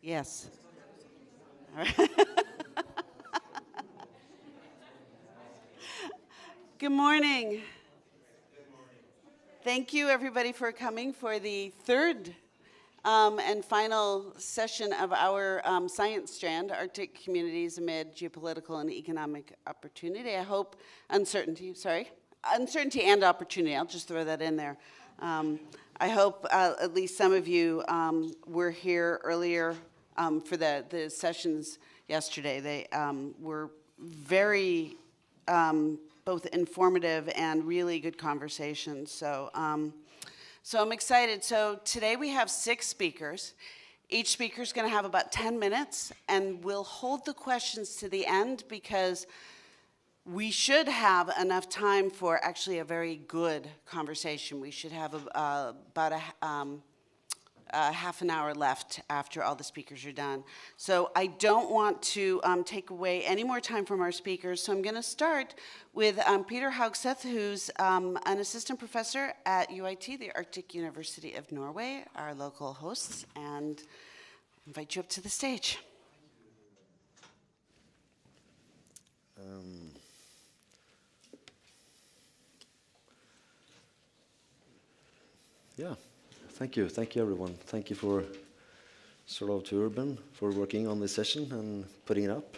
Yes. All right. Good morning. Thank you, everybody, for coming for the third and final session of our science strand, Arctic Communities Amid Geopolitical and Economic Opportunity. I hope uncertainty and opportunity, I'll just throw that in there. I hope at least some of you were here earlier for the sessions yesterday. They were very both informative and really good conversations. So I'm excited. So today we have 6 speakers. Each speaker is going to have about 10 minutes, and we'll hold the questions to the end because we should have enough time for actually a very good conversation. We should have about a half an hour left after all the speakers are done. So I don't want to take away any more time from our speakers, so I'm going to start with Peter Haugseth, who's an assistant professor at UiT, the Arctic University of Norway, our local hosts, and invite you up to the stage. Yeah. Thank you everyone. Thank you for to Urban for working on this session and putting it up.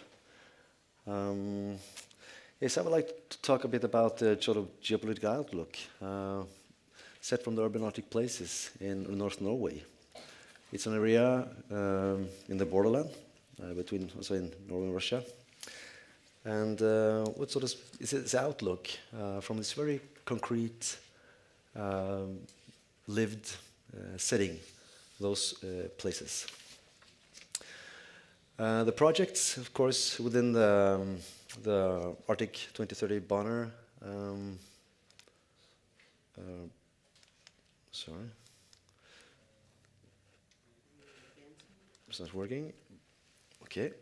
Yes, I would like to talk a bit about the geopolitical outlook set from the urban Arctic places in North Norway. It's an area in the borderland between also in Norway and Russia. And what is its outlook from this very concrete lived setting, those places. The projects, of course, within the Arctic 2030 banner. Sorry, it's not working. Okay.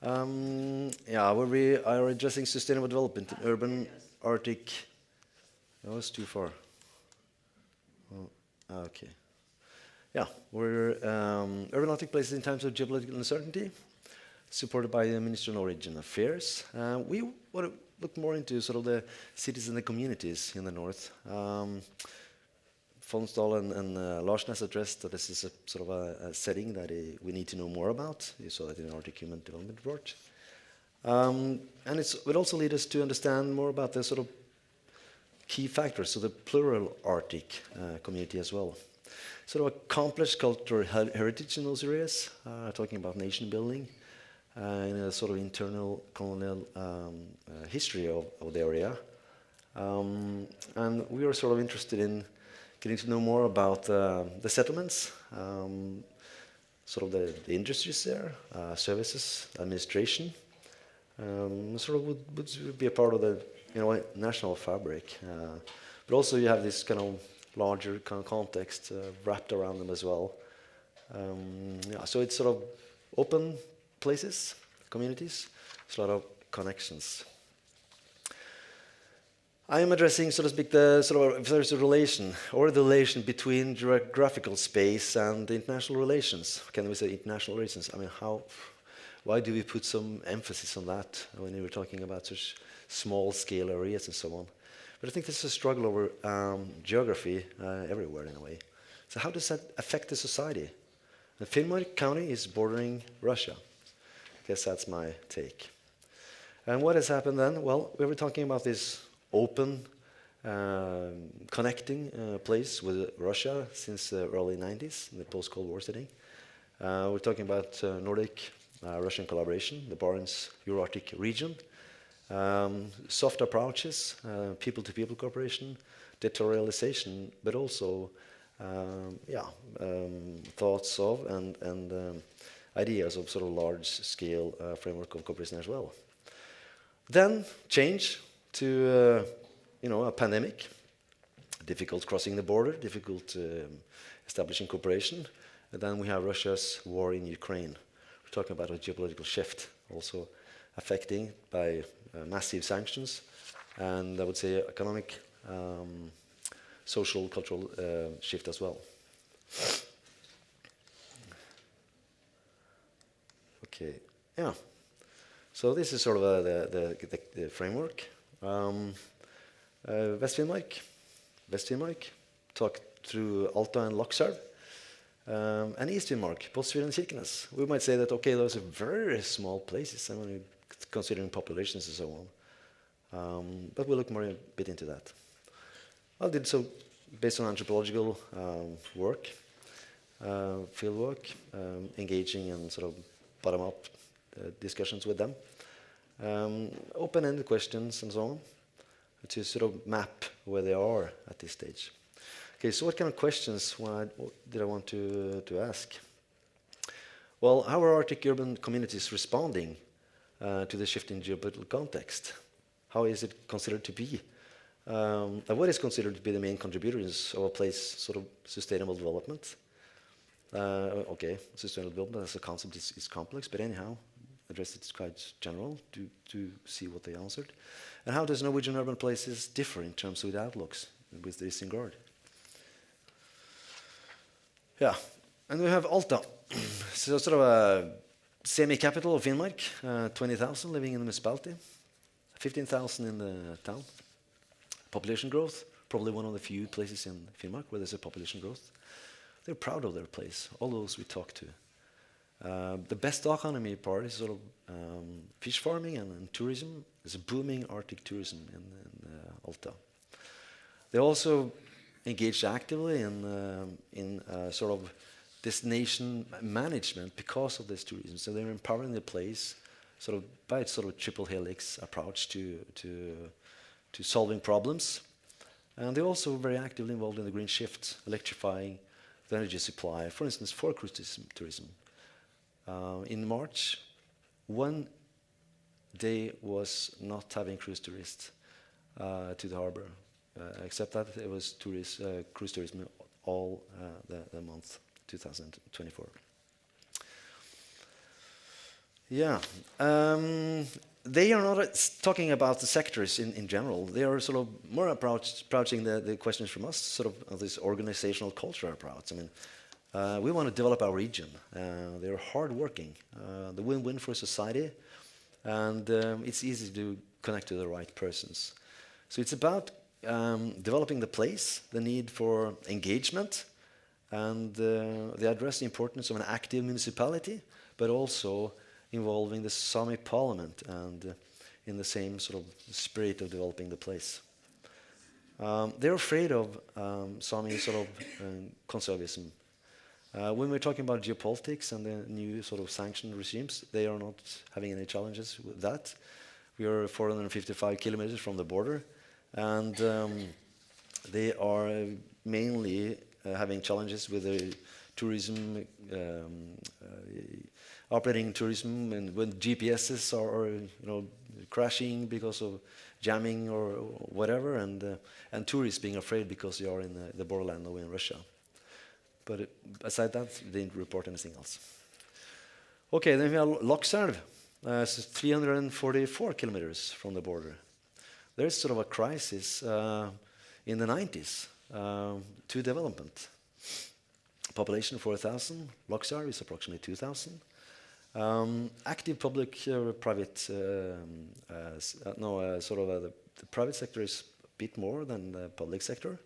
Yeah, where we are addressing sustainable development in urban Arctic. That was too far. Okay. Yeah, we're urban Arctic places in times of geopolitical uncertainty, supported by the Ministry of Norwegian Affairs. We want to look more into the cities and the communities in the north. Fonsdal and Larsen has addressed that this is a setting that we need to know more about. You saw that in the Arctic Human Development Report. And it would also lead us to understand more about the key factors, so the plural Arctic community as well. Accomplished cultural heritage in those areas, talking about nation building, in a internal colonial history of the area. And we are interested in getting to know more about the settlements, the industries there, services, administration, would be a part of the national fabric. But also you have this larger context wrapped around them as well. Yeah, so it's open places, communities, there's a lot of connections. I am addressing, so to speak, if there's a relation or the relation between geographical space and international relations. Can we say international relations? I mean, why do we put some emphasis on that when we're talking about such small-scale areas and so on? But I think this is a struggle over geography everywhere in a way. So how does that affect the society? The Finnmark County is bordering Russia. I guess that's my take. And what has happened then? Well, we were talking about this open, connecting place with Russia since the early 90s, in the post-Cold War setting. We're talking about Nordic-Russian collaboration, the Barents Euro-Arctic region. Soft approaches, people-to-people cooperation, territorialization, but also thoughts of and ideas of large-scale framework of cooperation as well. Then change to a pandemic, difficult crossing the border, difficult establishing cooperation, and then we have Russia's war in Ukraine. We're talking about a geopolitical shift, also affecting by massive sanctions, and I would say economic, social, cultural shift as well. Okay, yeah. So this is sort of the framework. West Finnmark, talk through Alta and Lakselv. And East Finnmark, Båtsfjord and Kirkenes. We might say that, okay, those are very small places, I mean, considering populations and so on. But we'll look more a bit into that. I did so based on anthropological work, field work, engaging in sort of bottom-up discussions with them, open-ended questions and so on, to sort of map where they are at this stage. Okay, so what kind of questions did I want to ask? Well, how are Arctic urban communities responding to the shifting geopolitical context? How is it considered to be? And what is considered to be the main contributors of a place sort of sustainable development? Okay, sustainable development as a concept is complex, but anyhow, address it quite general to see what they answered. And how does Norwegian urban places differ in terms of the outlooks with this in guard? Yeah, and we have Alta, so sort of a semi-capital of Finnmark, 20,000 living in the municipality, 15,000 in the town. Population growth, probably one of the few places in Finnmark where there's a population growth. They're proud of their place, all those we talk to. The best economy part is sort of fish farming and tourism. There's a booming Arctic tourism in Alta. They also engaged actively in sort of destination management because of this tourism. So they're empowering the place sort of by its sort of triple helix approach to solving problems. And they're also very actively involved in the green shift, electrifying the energy supply, for instance, for cruise tourism. In March, one day was not having cruise tourists to the harbor. Except that it was cruise tourism all the month 2024. Yeah, they are not talking about the sectors in general. They are sort of more approaching the questions from us, sort of this organizational culture approach. I mean, we want to develop our region. They're hardworking, the win-win for society, and it's easy to connect to the right persons. So it's about developing the place, the need for engagement, and they address the importance of an active municipality, but also involving the Sami parliament and in the same sort of spirit of developing the place. They're afraid of Sami sort of conservatism. When we're talking about geopolitics and the new sort of sanction regimes, they are not having any challenges with that. We are 455 kilometers from the border, and they are mainly having challenges with the tourism, operating tourism, and when GPSs are crashing because of jamming or whatever, and tourists being afraid because they are in the borderland or in Russia. But aside that, they didn't report anything else. Okay, then we have Lakselv, 344 kilometers from the border. There's sort of a crisis in the 90s to development. Population 4,000, Lakselv is approximately 2,000. Active public-private, the private sector is a bit more than the public sector.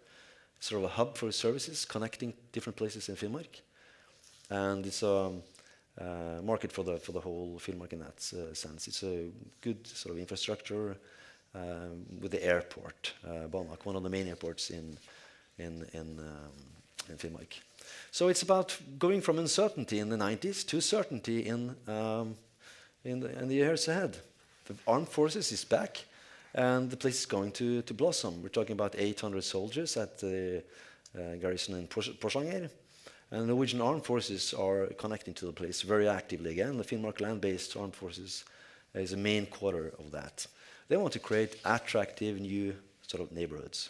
It's sort of a hub for services connecting different places in Finnmark, and it's a market for the whole Finnmark in that sense. It's a good sort of infrastructure with the airport, Banak, one of the main airports in Finnmark. So it's about going from uncertainty in the 90s to certainty in the years ahead. The armed forces is back, and the place is going to blossom. We're talking about 800 soldiers at the garrison in Porsanger, and the Norwegian armed forces are connecting to the place very actively again. The Finnmark land-based armed forces is a main quarter of that. They want to create attractive new sort of neighborhoods.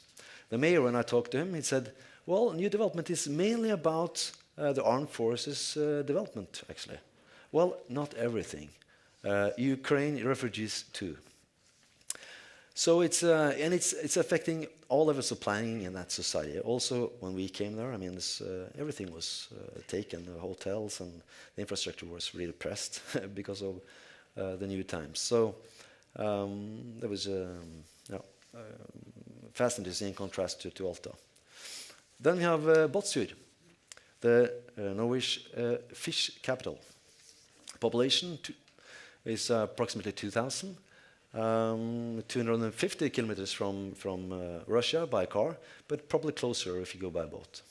The mayor, when I talked to him, he said, well, new development is mainly about the armed forces development, actually. Well, not everything. Ukraine refugees too. So it's affecting all levels of planning in that society. Also, when we came there, I mean, everything was taken. The hotels and the infrastructure was really pressed because of the new times. So there was fascinating to see in contrast to Alta. Then we have Båtsfjord, the Norwegian fish capital. Population is approximately 2,000. 250 kilometers from Russia by car, but probably closer if you go by boat.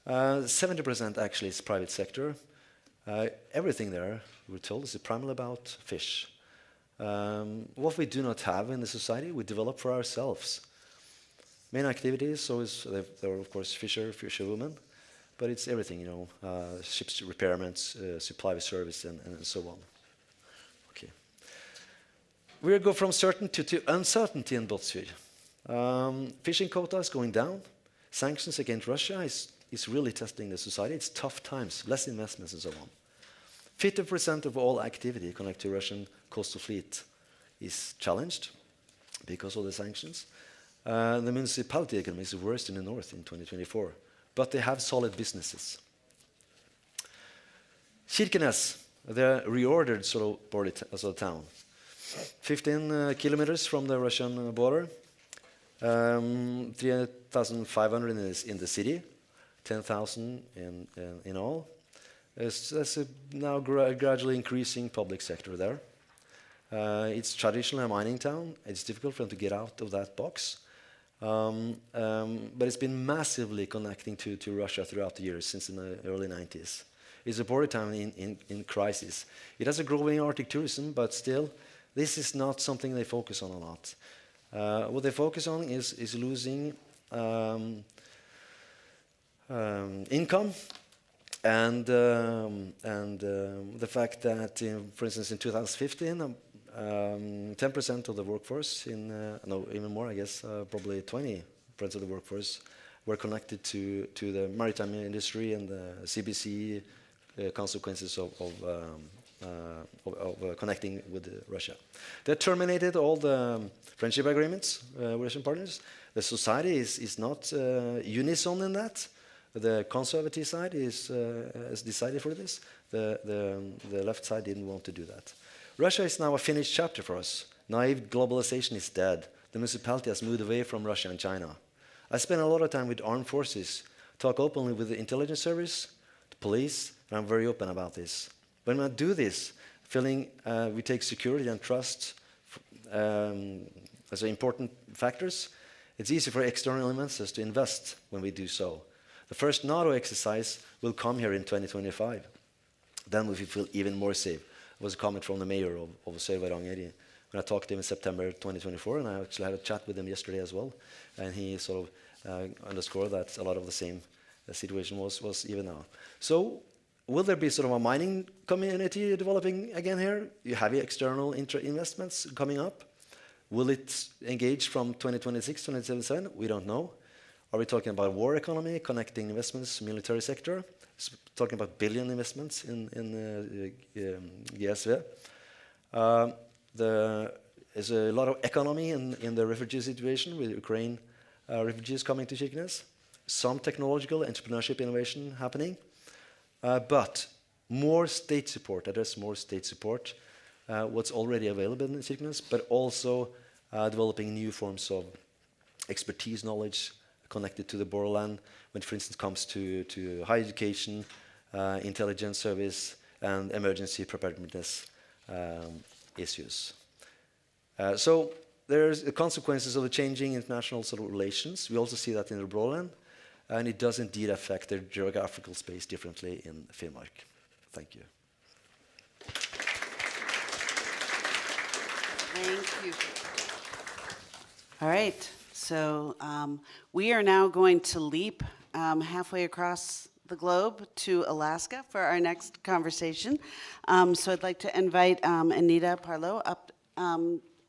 70% actually is private sector. Everything there, we're told, is primarily about fish. What we do not have in the society, we develop for ourselves. Main activities, so there are of course fisherwomen, but it's everything, you know, ships repairments, supply service, and so on. Okay. We go from certainty to uncertainty in Båtsfjord. Fishing quota is going down. Sanctions against Russia is really testing the society. It's tough times, less investments and so on. 50% of all activity connected to Russian coastal fleet is challenged because of the sanctions. The municipality economy is the worst in the north in 2024, but they have solid businesses. Kirkenes, they're reordered sort of border as a town. 15 kilometers from the Russian border, 3,500 in the city, 10,000 in all. There's a now gradually increasing public sector there. It's traditionally a mining town. It's difficult for them to get out of that box. But it's been massively connecting to Russia throughout the years, since the early 90s. It's a border town in crisis. It has a growing Arctic tourism, but still, this is not something they focus on a lot. What they focus on is losing income and the fact that, for instance, in 2015, 10% of the workforce, no, even more, I guess, probably 20% of the workforce were connected to the maritime industry and the CBC consequences of connecting with Russia. They terminated all the friendship agreements with Russian partners. The society is not unison in that. The conservative side has decided for this. The left side didn't want to do that. Russia is now a finished chapter for us. Naive globalization is dead. The municipality has moved away from Russia and China. I spend a lot of time with armed forces, talk openly with the intelligence service, the police, and I'm very open about this. When I do this, feeling we take security and trust as important factors, it's easy for external investors to invest when we do so. The first NATO exercise will come here in 2025. Then we feel even more safe. It was a comment from the mayor of Sør-Varanger when I talked to him in September 2024, and I actually had a chat with him yesterday as well, and he sort of underscored that a lot of the same situation was even now. So will there be sort of a mining community developing again here? You have external investments coming up. Will it engage from 2026, 2027? We don't know. Are we talking about war economy, connecting investments, military sector? Talking about billion investments in GSV. There's a lot of economy in the refugee situation with Ukraine refugees coming to Kirkenes. Some technological entrepreneurship innovation happening. But more state support, address more state support, what's already available in Kirkenes, but also developing new forms of expertise, knowledge connected to the borderland when, for instance, comes to higher education, intelligence service, and emergency preparedness issues. So there's the consequences of the changing international sort of relations. We also see that in the borderland, and it does indeed affect their geographical space differently in Finnmark. Thank you. Thank you. All right, so we are now going to leap halfway across the globe to Alaska for our next conversation. So I'd like to invite Anita Parlow up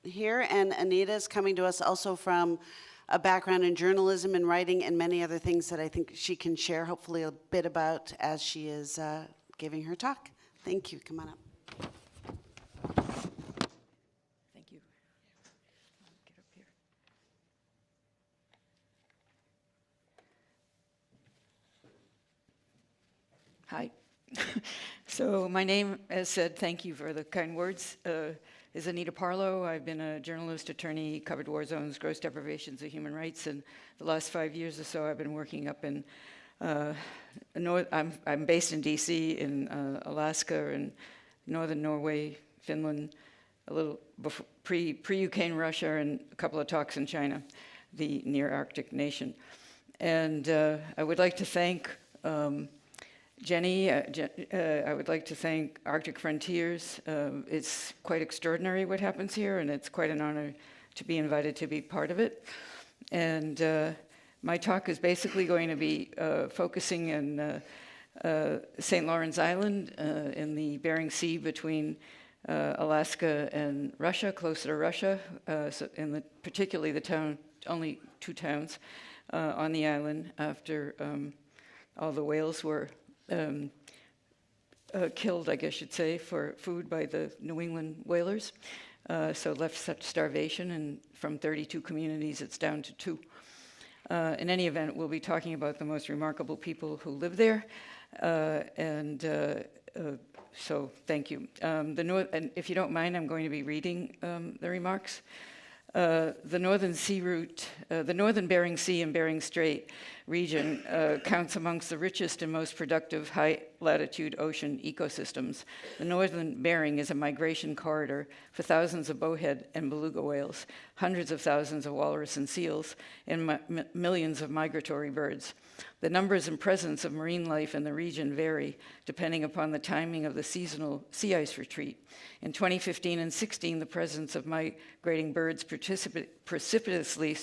here, and Anita is coming to us also from a background in journalism and writing and many other things that I think she can share hopefully a bit about as she is giving her talk. Thank you, come on up. Thank you. Hi. So my name, as said, thank you for the kind words, is Anita Parlow. I've been a journalist, attorney, covered war zones, gross deprivations of human rights, and the last 5 years or so I've been working up in I'm based in DC, in Alaska, and northern Norway, Finland, a little pre-Ukraine Russia, and a couple of talks in China, the near Arctic nation. And I would like to thank Jenny, I would like to thank Arctic Frontiers. It's quite extraordinary what happens here, and it's quite an honor to be invited to be part of it. And my talk is basically going to be focusing in St. Lawrence Island in the Bering Sea between Alaska and Russia, closer to Russia, so particularly the town, only 2 towns on the island after all the whales were killed, I guess you'd say, for food by the New England whalers. So left such starvation, and from 32 communities, it's down to 2. In any event, we'll be talking about the most remarkable people who live there, so thank you. And if you don't mind, I'm going to be reading the remarks. The northern sea route, the northern Bering Sea and Bering Strait region counts amongst the richest and most productive high-latitude ocean ecosystems. The northern Bering is a migration corridor for thousands of bowhead and beluga whales, hundreds of thousands of walrus and seals, and millions of migratory birds. The numbers and presence of marine life in the region vary depending upon the timing of the seasonal sea ice retreat. In 2015 and 16, the presence of migrating birds precipitously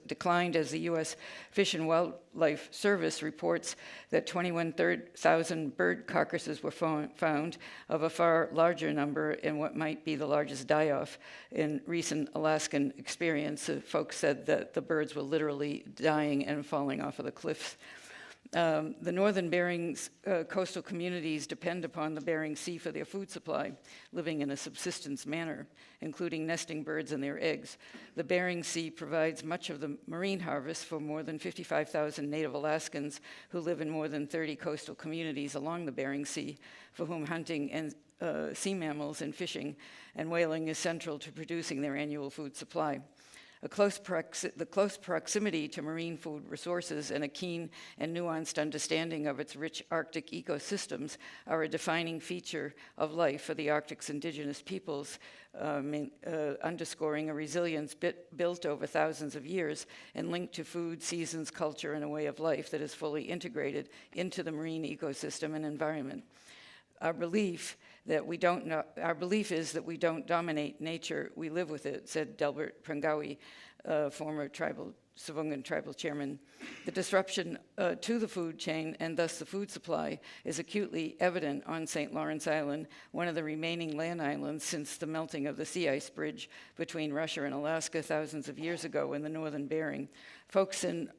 declined as the U.S. Fish and Wildlife Service reports that 21,000 bird carcasses were found, of a far larger number in what might be the largest die-off in recent Alaskan experience. Folks said that the birds were literally dying and falling off of the cliffs. The northern Bering's coastal communities depend upon the Bering Sea for their food supply, living in a subsistence manner, including nesting birds and their eggs. The Bering Sea provides much of the marine harvest for more than 55,000 native Alaskans who live in more than 30 coastal communities along the Bering Sea, for whom hunting and sea mammals and fishing and whaling is central to producing their annual food supply. The close proximity to marine food resources and a keen and nuanced understanding of its rich Arctic ecosystems are a defining feature of life for the Arctic's indigenous peoples, underscoring a resilience built over thousands of years and linked to food, seasons, culture, and a way of life that is fully integrated into the marine ecosystem and environment. Our belief is that we don't dominate nature, we live with it, said Delbert Prangawi, former Savungan tribal chairman. The disruption to the food chain and thus the food supply is acutely evident on St. Lawrence Island, one of the remaining land islands since the melting of the sea ice bridge between Russia and Alaska thousands of years ago in the northern Bering. Folks in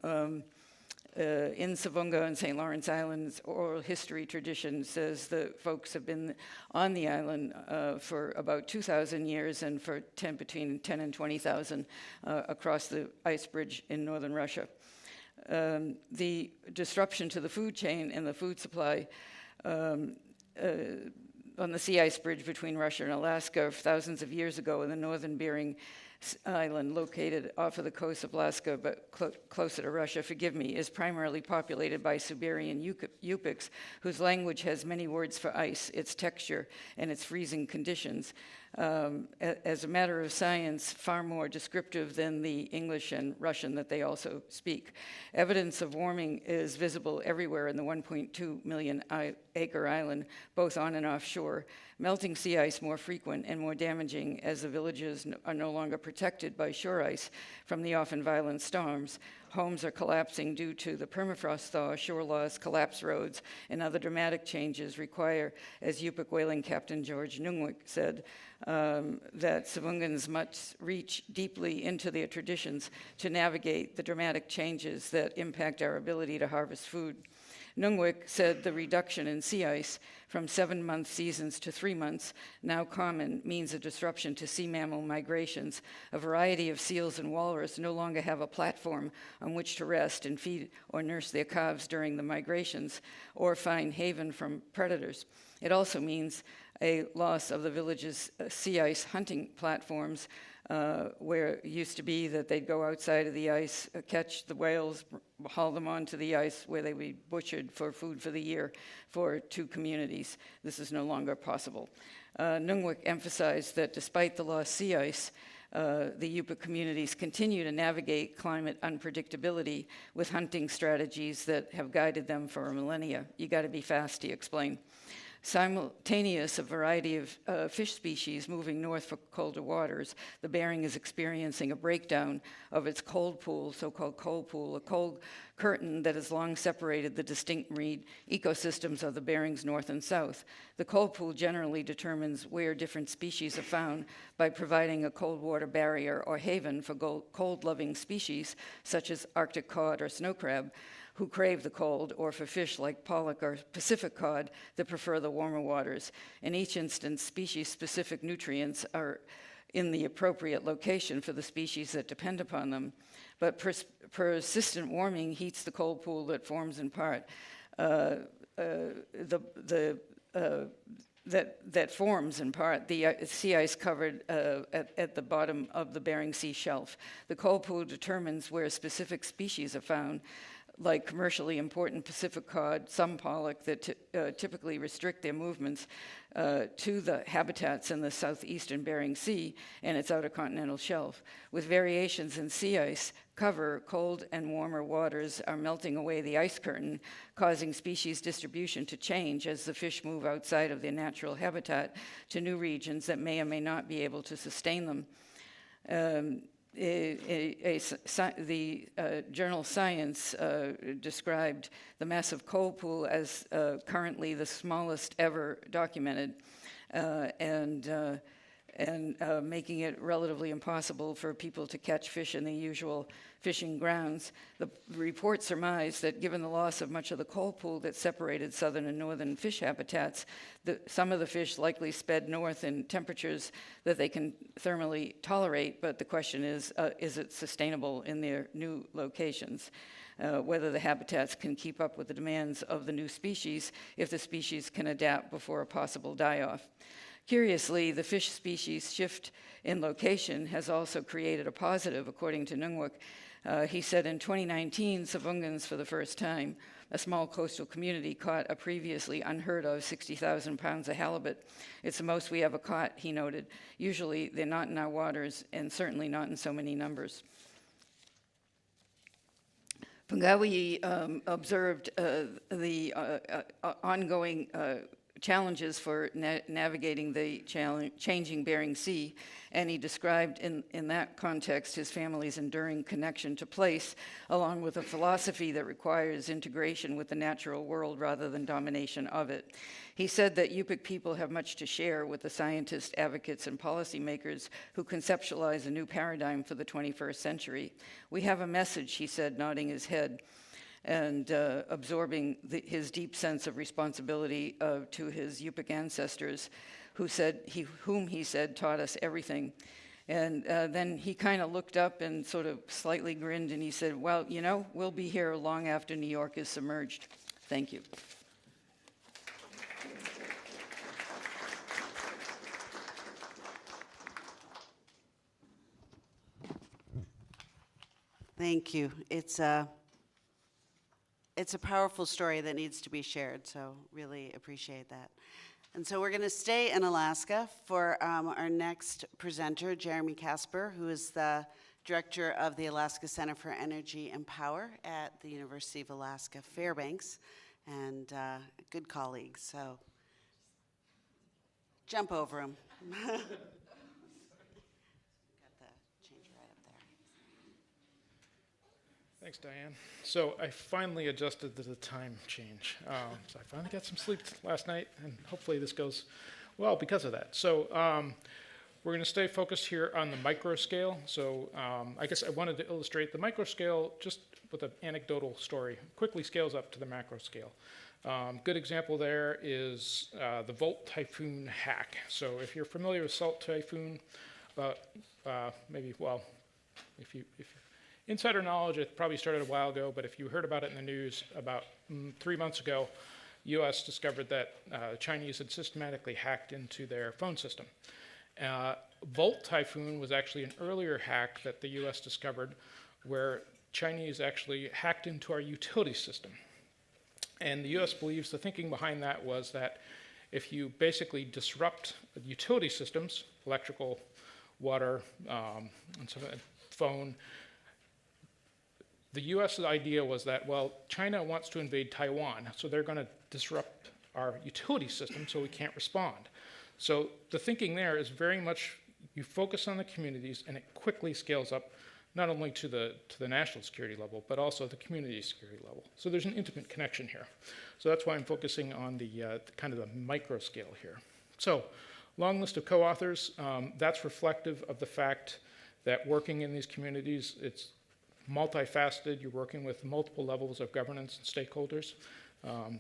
Savunga and St. Lawrence Island's oral history tradition says the folks have been on the island for about 2,000 years and for between 10 and 20,000 across the ice bridge in northern Russia. The disruption to the food chain and the food supply on the sea ice bridge between Russia and Alaska thousands of years ago in the northern Bering Island, located off of the coast of Alaska but closer to Russia, is primarily populated by Siberian Yupiks, whose language has many words for ice, its texture, and its freezing conditions. As a matter of science, far more descriptive than the English and Russian that they also speak. Evidence of warming is visible everywhere in the 1.2 million acre island, both on and offshore. Melting sea ice more frequent and more damaging as the villages are no longer protected by shore ice from the often violent storms. Homes are collapsing due to the permafrost thaw, shore loss, collapsed roads, and other dramatic changes require, as Yupik whaling captain George Nungwik said, that Savungans must reach deeply into their traditions to navigate the dramatic changes that impact our ability to harvest food. Nunwik said the reduction in sea ice from 7-month seasons to 3 months, now common, means a disruption to sea mammal migrations. A variety of seals and walrus no longer have a platform on which to rest and feed or nurse their calves during the migrations or find haven from predators. It also means a loss of the village's sea ice hunting platforms, where it used to be that they'd go outside of the ice, catch the whales, haul them onto the ice where they would be butchered for food for the year for 2 communities. This is no longer possible. Nunwik emphasized that despite the lost sea ice, the Yupik communities continue to navigate climate unpredictability with hunting strategies that have guided them for millennia. You got to be fast, he explained. Simultaneous, a variety of fish species moving north for colder waters, the Bering is experiencing a breakdown of its cold pool, so-called cold pool, a cold curtain that has long separated the distinct marine ecosystems of the Bering's north and south. The cold pool generally determines where different species are found by providing a cold water barrier or haven for cold-loving species, such as Arctic cod or snow crab, who crave the cold, or for fish like pollock or Pacific cod that prefer the warmer waters. In each instance, species-specific nutrients are in the appropriate location for the species that depend upon them. But persistent warming heats the cold pool that forms in part that forms in part the sea ice covered at the bottom of the Bering Sea shelf. The cold pool determines where specific species are found, like commercially important Pacific cod, some pollock, that typically restrict their movements to the habitats in the southeastern Bering Sea and its outer continental shelf. With variations in sea ice cover, cold and warmer waters are melting away the ice curtain, causing species distribution to change as the fish move outside of their natural habitat to new regions that may or may not be able to sustain them. The journal Science described the massive cold pool as currently the smallest ever documented, and making it relatively impossible for people to catch fish in the usual fishing grounds. The report surmised that given the loss of much of the cold pool that separated southern and northern fish habitats, some of the fish likely sped north in temperatures that they can thermally tolerate, but the question is it sustainable in their new locations? Whether the habitats can keep up with the demands of the new species, if the species can adapt before a possible die-off. Curiously, the fish species shift in location has also created a positive, according to Nunwik. He said in 2019, Savungans, for the first time, a small coastal community, caught a previously unheard of 60,000 pounds of halibut. It's the most we ever caught, he noted. Usually they're not in our waters, and certainly not in so many numbers. Pungawi observed the ongoing challenges for navigating the changing Bering Sea, and he described in that context his family's enduring connection to place, along with a philosophy that requires integration with the natural world rather than domination of it. He said that Yupik people have much to share with the scientists, advocates, and policymakers who conceptualize a new paradigm for the 21st century. We have a message, he said, nodding his head, and absorbing his deep sense of responsibility to his Yupik ancestors, whom he said taught us everything. And then he kind of looked up and sort of slightly grinned, and he said, well, you know, we'll be here long after New York is submerged. Thank you. Thank you. It's a powerful story that needs to be shared, so really appreciate that. And so we're going to stay in Alaska for our next presenter, Jeremy Casper, who is the director of the Alaska Center for Energy and Power at the University of Alaska Fairbanks, and a good colleague, so jump over him. Got the changer right up there. Thanks, Diane. So I finally adjusted to the time change. So I finally got some sleep last night, and hopefully this goes well because of that. So we're going to stay focused here on the micro scale. So I guess I wanted to illustrate the micro scale just with an anecdotal story, quickly scales up to the macro scale. Good example there is the Volt Typhoon hack. So if you're familiar with Salt Typhoon, if you insider knowledge, it probably started a while ago, but if you heard about it in the news about 3 months ago, US discovered that the Chinese had systematically hacked into their phone system. Volt Typhoon was actually an earlier hack that the US discovered where Chinese actually hacked into our utility system. And the US believes the thinking behind that was that if you basically disrupt utility systems, electrical, water, and so phone, the US idea was that, well, China wants to invade Taiwan, so they're going to disrupt our utility system so we can't respond. So the thinking there is very much you focus on the communities and it quickly scales up not only to the national security level, but also the community security level. So there's an intimate connection here. So that's why I'm focusing on the kind of the micro scale here. So long list of co-authors. That's reflective of the fact that working in these communities, it's multifaceted. You're working with multiple levels of governance and stakeholders.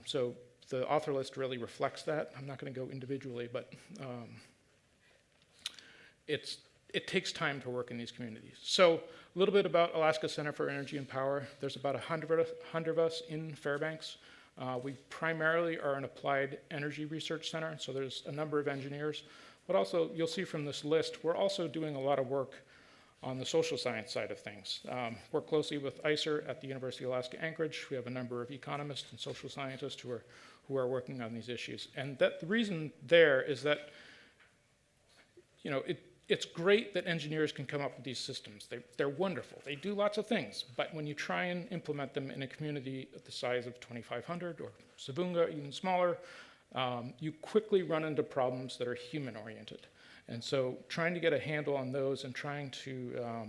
So the author list really reflects that. I'm not going to go individually, but it takes time to work in these communities. So a little bit about Alaska Center for Energy and Power. There's about 100 of us in Fairbanks. We primarily are an applied energy research center, so there's a number of engineers. But also, you'll see from this list, we're also doing a lot of work on the social science side of things. Work closely with ICER at the University of Alaska Anchorage. We have a number of economists and social scientists who are working on these issues. And the reason there is that, you know, it's great that engineers can come up with these systems. They're wonderful. They do lots of things. But when you try and implement them in a community of the size of 2,500 or Sabunga, even smaller, you quickly run into problems that are human-oriented. And so trying to get a handle on those and trying to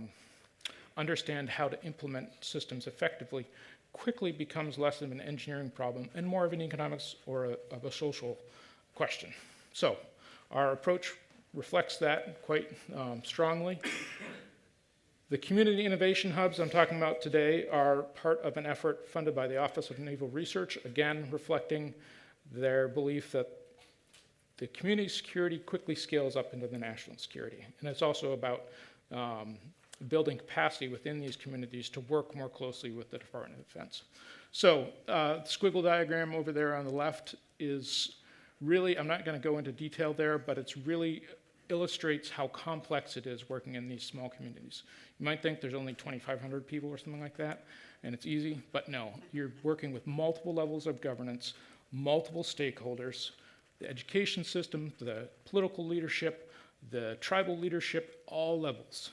understand how to implement systems effectively quickly becomes less of an engineering problem and more of an economics or of a social question. So our approach reflects that quite strongly. The community innovation hubs I'm talking about today are part of an effort funded by the Office of Naval Research, again reflecting their belief that the community security quickly scales up into the national security. And it's also about building capacity within these communities to work more closely with the Department of Defense. So the squiggle diagram over there on the left is really, I'm not going to go into detail there, but it's really illustrates how complex it is working in these small communities. You might think there's only 2,500 people or something like that, and it's easy, but no. You're working with multiple levels of governance, multiple stakeholders, the education system, the political leadership, the tribal leadership, all levels.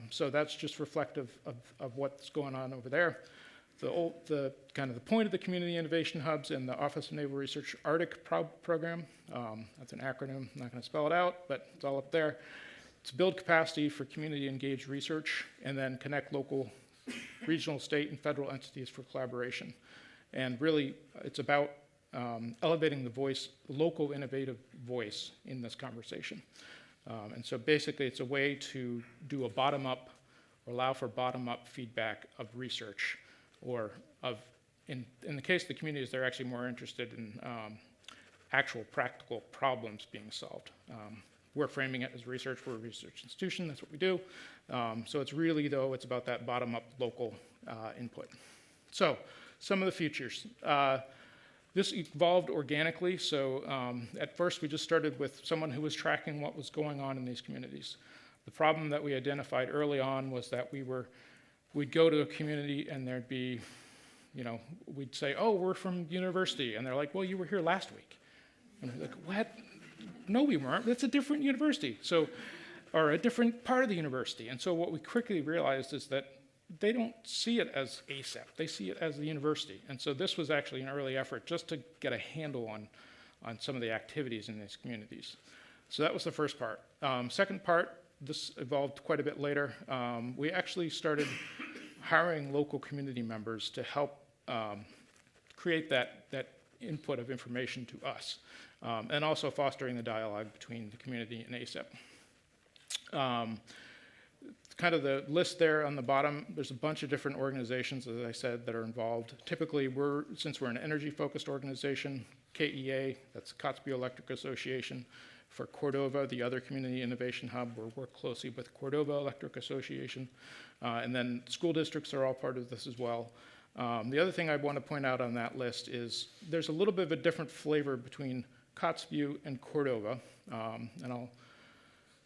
So that's just reflective of what's going on over there. The kind of the point of the community innovation hubs and the Office of Naval Research Arctic program, that's an acronym, I'm not going to spell it out, but it's all up there. It's build capacity for community engaged research and then connect local, regional, state, and federal entities for collaboration. And really, it's about elevating the voice, local innovative voice in this conversation. And so basically it's a way to do a bottom-up or allow for bottom-up feedback of research or of, in the case of the communities, they're actually more interested in actual practical problems being solved. We're framing it as research, we're a research institution, that's what we do. So it's really, though, it's about that bottom-up local input. So some of the features. This evolved organically, so at first we just started with someone who was tracking what was going on in these communities. The problem that we identified early on was that we'd go to a community and there'd be, you know, we'd say, oh, we're from university, and they're like, well, you were here last week. And we're like, what? No, we weren't. That's a different university, so, or a different part of the university. And so what we quickly realized is that they don't see it as ASAP, they see it as the university. And so this was actually an early effort just to get a handle on some of the activities in these communities. So that was the first part. Second part, this evolved quite a bit later. We actually started hiring local community members to help create that input of information to us, and also fostering the dialogue between the community and ASAP. kind of the list there on the bottom. There's a bunch of different organizations, as I said, that are involved. Typically, since we're an energy-focused organization, KEA, that's Kotzebue Electric Association. For Cordova, the other community innovation hub, we work closely with Cordova Electric Association. And then school districts are all part of this as well. The other thing I want to point out on that list is there's a little bit of a different flavor between Kotzebue and Cordova.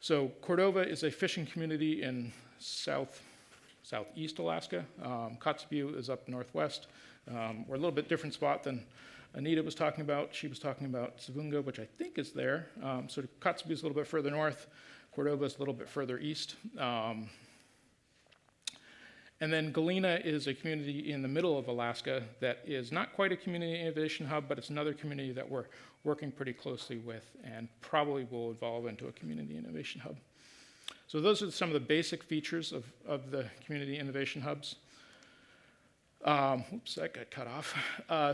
So Cordova is a fishing community in southeast Alaska. Kotzebue is up northwest. We're a little bit different spot than Anita was talking about. She was talking about Savunga, which I think is there. So Kotzebue is a little bit further north. Cordova is a little bit further east. And then Galena is a community in the middle of Alaska that is not quite a community innovation hub, but it's another community that we're working pretty closely with and probably will evolve into a community innovation hub. So those are some of the basic features of the community innovation hubs. Oops, that got cut off.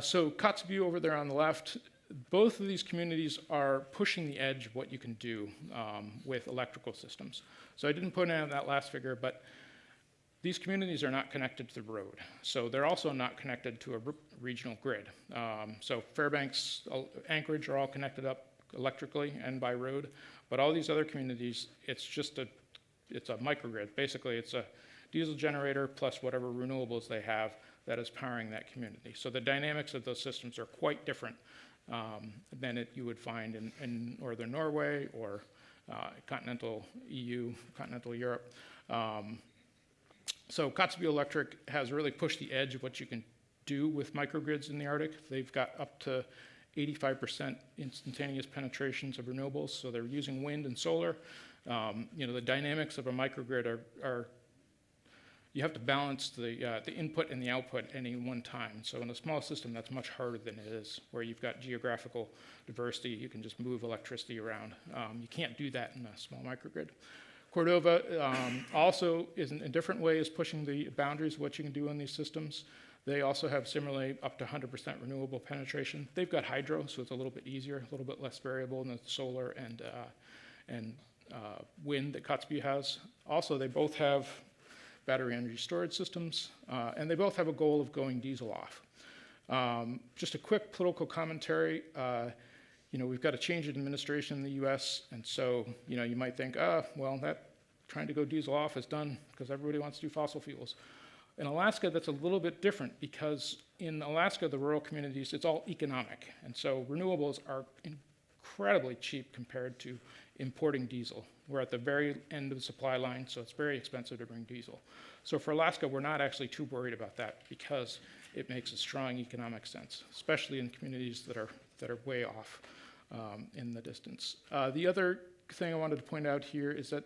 So Kotzebue over there on the left, both of these communities are pushing the edge of what you can do with electrical systems. So I didn't put in that last figure, but these communities are not connected to the road. So they're also not connected to a regional grid. So Fairbanks, Anchorage are all connected up electrically and by road, but all these other communities, it's a microgrid. Basically, it's a diesel generator plus whatever renewables they have that is powering that community. So the dynamics of those systems are quite different than you would find in northern Norway or continental EU, continental Europe. So Kotzebue Electric has really pushed the edge of what you can do with microgrids in the Arctic. They've got up to 85% instantaneous penetrations of renewables, so they're using wind and solar. The dynamics of a microgrid are you have to balance the input and the output at any one time. So in a small system, that's much harder than it is where you've got geographical diversity. You can just move electricity around. You can't do that in a small microgrid. Cordova also, in a different way, is pushing the boundaries of what you can do in these systems. They also have similarly up to 100% renewable penetration. They've got hydro, so it's a little bit easier, a little bit less variable than the solar and wind that Kotzebue has. Also, they both have battery energy storage systems, and they both have a goal of going diesel off. Just a quick political commentary. We've got a change in administration in the U.S., and so, you might think, that trying to go diesel off is done because everybody wants to do fossil fuels. In Alaska, that's a little bit different because in Alaska, the rural communities, it's all economic, and so renewables are incredibly cheap compared to importing diesel. We're at the very end of the supply line, so it's very expensive to bring diesel. So for Alaska, we're not actually too worried about that because it makes a strong economic sense, especially in communities that are way off in the distance. The other thing I wanted to point out here is that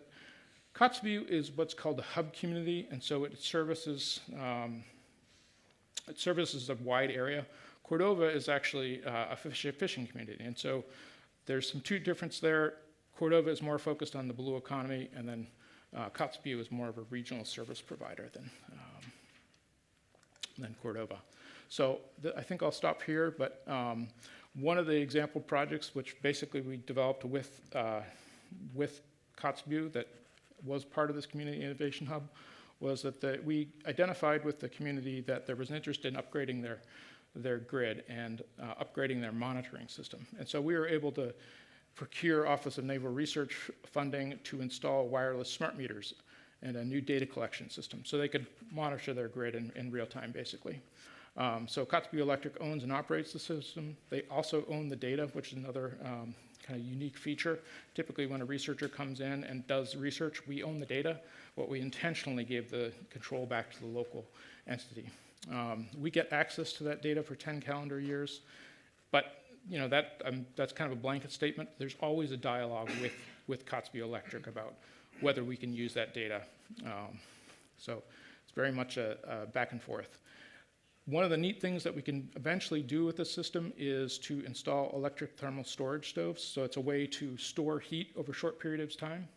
Kotzebue is what's called a hub community, and so it services a wide area. Cordova is actually a fishing community, and so there's two differences there. Cordova is more focused on the blue economy, and then Kotzebue is more of a regional service provider than Cordova. So I think I'll stop here, but one of the example projects which basically we developed with Kotzebue that was part of this community innovation hub was that we identified with the community that there was an interest in upgrading their grid and upgrading their monitoring system. And so we were able to procure Office of Naval Research funding to install wireless smart meters and a new data collection system so they could monitor their grid in real time, basically. So Kotzebue Electric owns and operates the system. They also own the data, which is another kind of unique feature. Typically, when a researcher comes in and does research, we own the data, but we intentionally gave the control back to the local entity. We get access to that data for 10 calendar years, but that's kind of a blanket statement. There's always a dialogue with Kotzebue Electric about whether we can use that data. So it's very much a back and forth. One of the neat things that we can eventually do with this system is to install electric thermal storage stoves. So it's a way to store heat over a short period of time.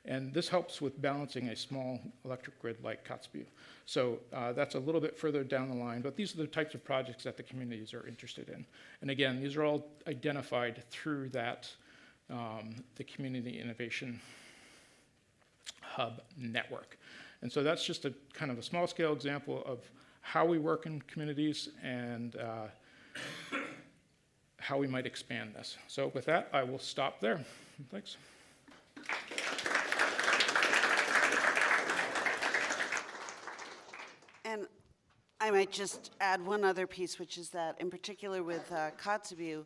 And this helps with balancing a small electric grid like Kotzebue. So that's a little bit further down the line, but these are the types of projects that the communities are interested in. And again, these are all identified through that, the community innovation hub network. And so that's just a kind of a small scale example of how we work in communities and how we might expand this. So with that, I will stop there. Thanks. And I might just add one other piece, which is that in particular with Kotzebue,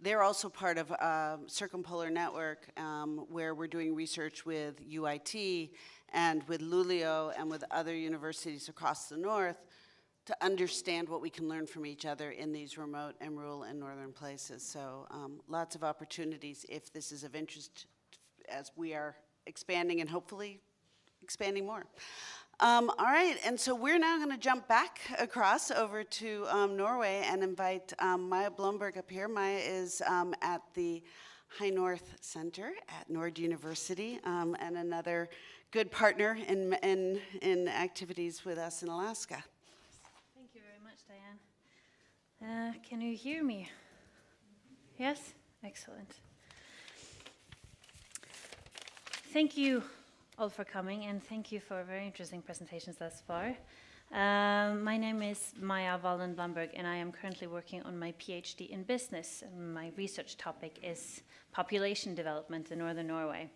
they're also part of a circumpolar network where we're doing research with UIT and with Luleå and with other universities across the north to understand what we can learn from each other in these remote and rural and northern places. So lots of opportunities if this is of interest as we are expanding and hopefully expanding more. All right, and so we're now going to jump back across over to Norway and invite Maya Blomberg up here. Maya is at the High North Center at Nord University and another good partner in activities with us in Alaska. Thank you very much, Diane. Can you hear me? Yes? Excellent. Thank you all for coming, and thank you for very interesting presentations thus far. My name is Maya Wallen Blomberg, and I am currently working on my PhD in business. And my research topic is population development in northern Norway.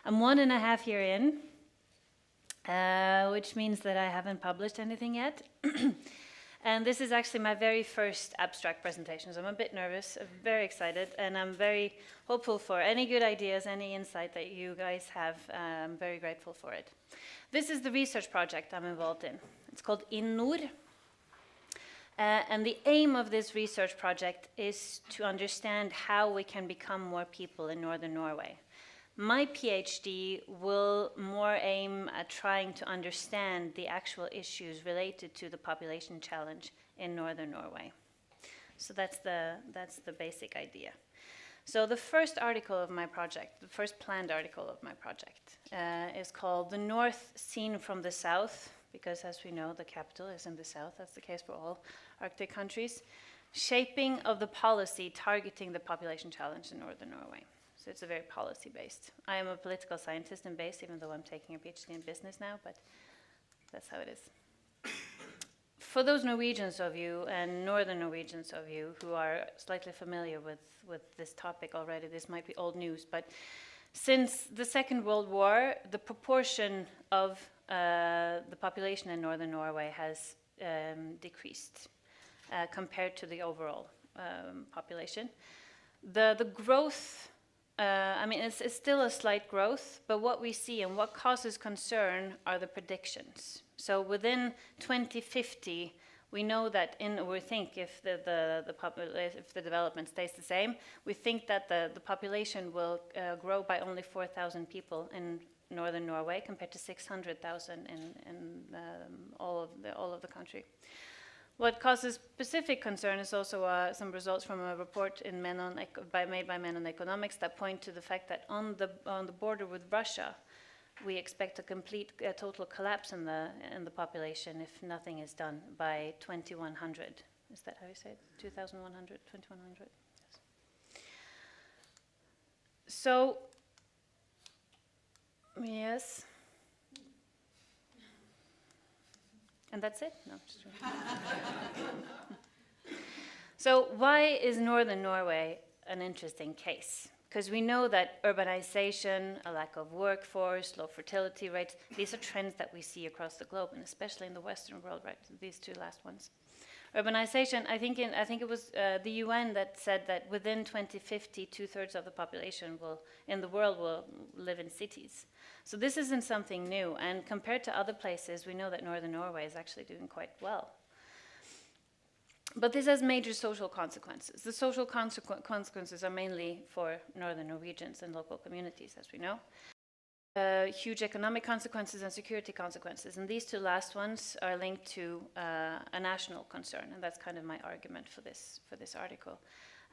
I'm 1.5 years in, which means that I haven't published anything yet. And this is actually my very first abstract presentation, so I'm a bit nervous, I'm very excited, and I'm very hopeful for any good ideas, any insight that you guys have. I'm very grateful for it. This is the research project I'm involved in. It's called InNord. And the aim of this research project is to understand how we can become more people in northern Norway. My PhD will more aim at trying to understand the actual issues related to the population challenge in northern Norway. So that's the basic idea. So the first article of my project, the first planned article of my project, is called "The North Seen from the South," because as we know, the capital is in the south. That's the case for all Arctic countries. Shaping of the policy targeting the population challenge in northern Norway. So it's a very policy-based. I am a political scientist in base, even though I'm taking a PhD in business now, but that's how it is. For those Norwegians of you and northern Norwegians of you who are slightly familiar with this topic already, this might be old news, but since the Second World War, the proportion of the population in northern Norway has decreased compared to the overall population. The growth, I mean, it's still a slight growth, but what we see and what causes concern are the predictions. So within 2050, we know that we think if the development stays the same, we think that the population will grow by only 4,000 people in northern Norway compared to 600,000 in all of the country. What causes specific concern is also some results from a report made by Men on Economics that point to the fact that on the border with Russia, we expect a complete total collapse in the population if nothing is done by 2100. Is that how you say it? 2100, 2100. Yes. So, yes. And that's it? No, just So why is northern Norway an interesting case? Because we know that urbanization, a lack of workforce, low fertility rates, these are trends that we see across the globe, and especially in the Western world, right? These two last ones. Urbanization, I think it was the UN that said that within 2050, 2/3 of the population in the world will live in cities. So this isn't something new, and compared to other places, we know that northern Norway is actually doing quite well. But this has major social consequences. The social consequences are mainly for northern Norwegians and local communities, as we know. Huge economic consequences and security consequences. And these two last ones are linked to a national concern, and that's kind of my argument for this article.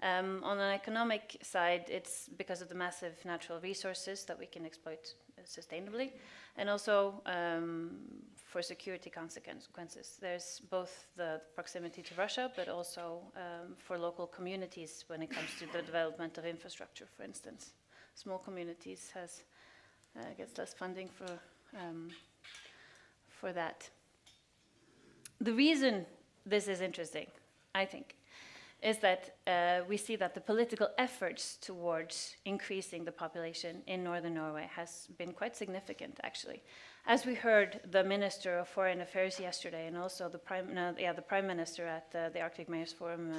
On an economic side, it's because of the massive natural resources that we can exploit sustainably, and also for security consequences. There's both the proximity to Russia, but also for local communities when it comes to the development of infrastructure, for instance. Small communities gets less funding for for that. The reason this is interesting, I think, is that we see that the political efforts towards increasing the population in northern Norway has been quite significant, actually. As we heard the Minister of Foreign Affairs yesterday, and also the Prime Minister at the Arctic Mayors Forum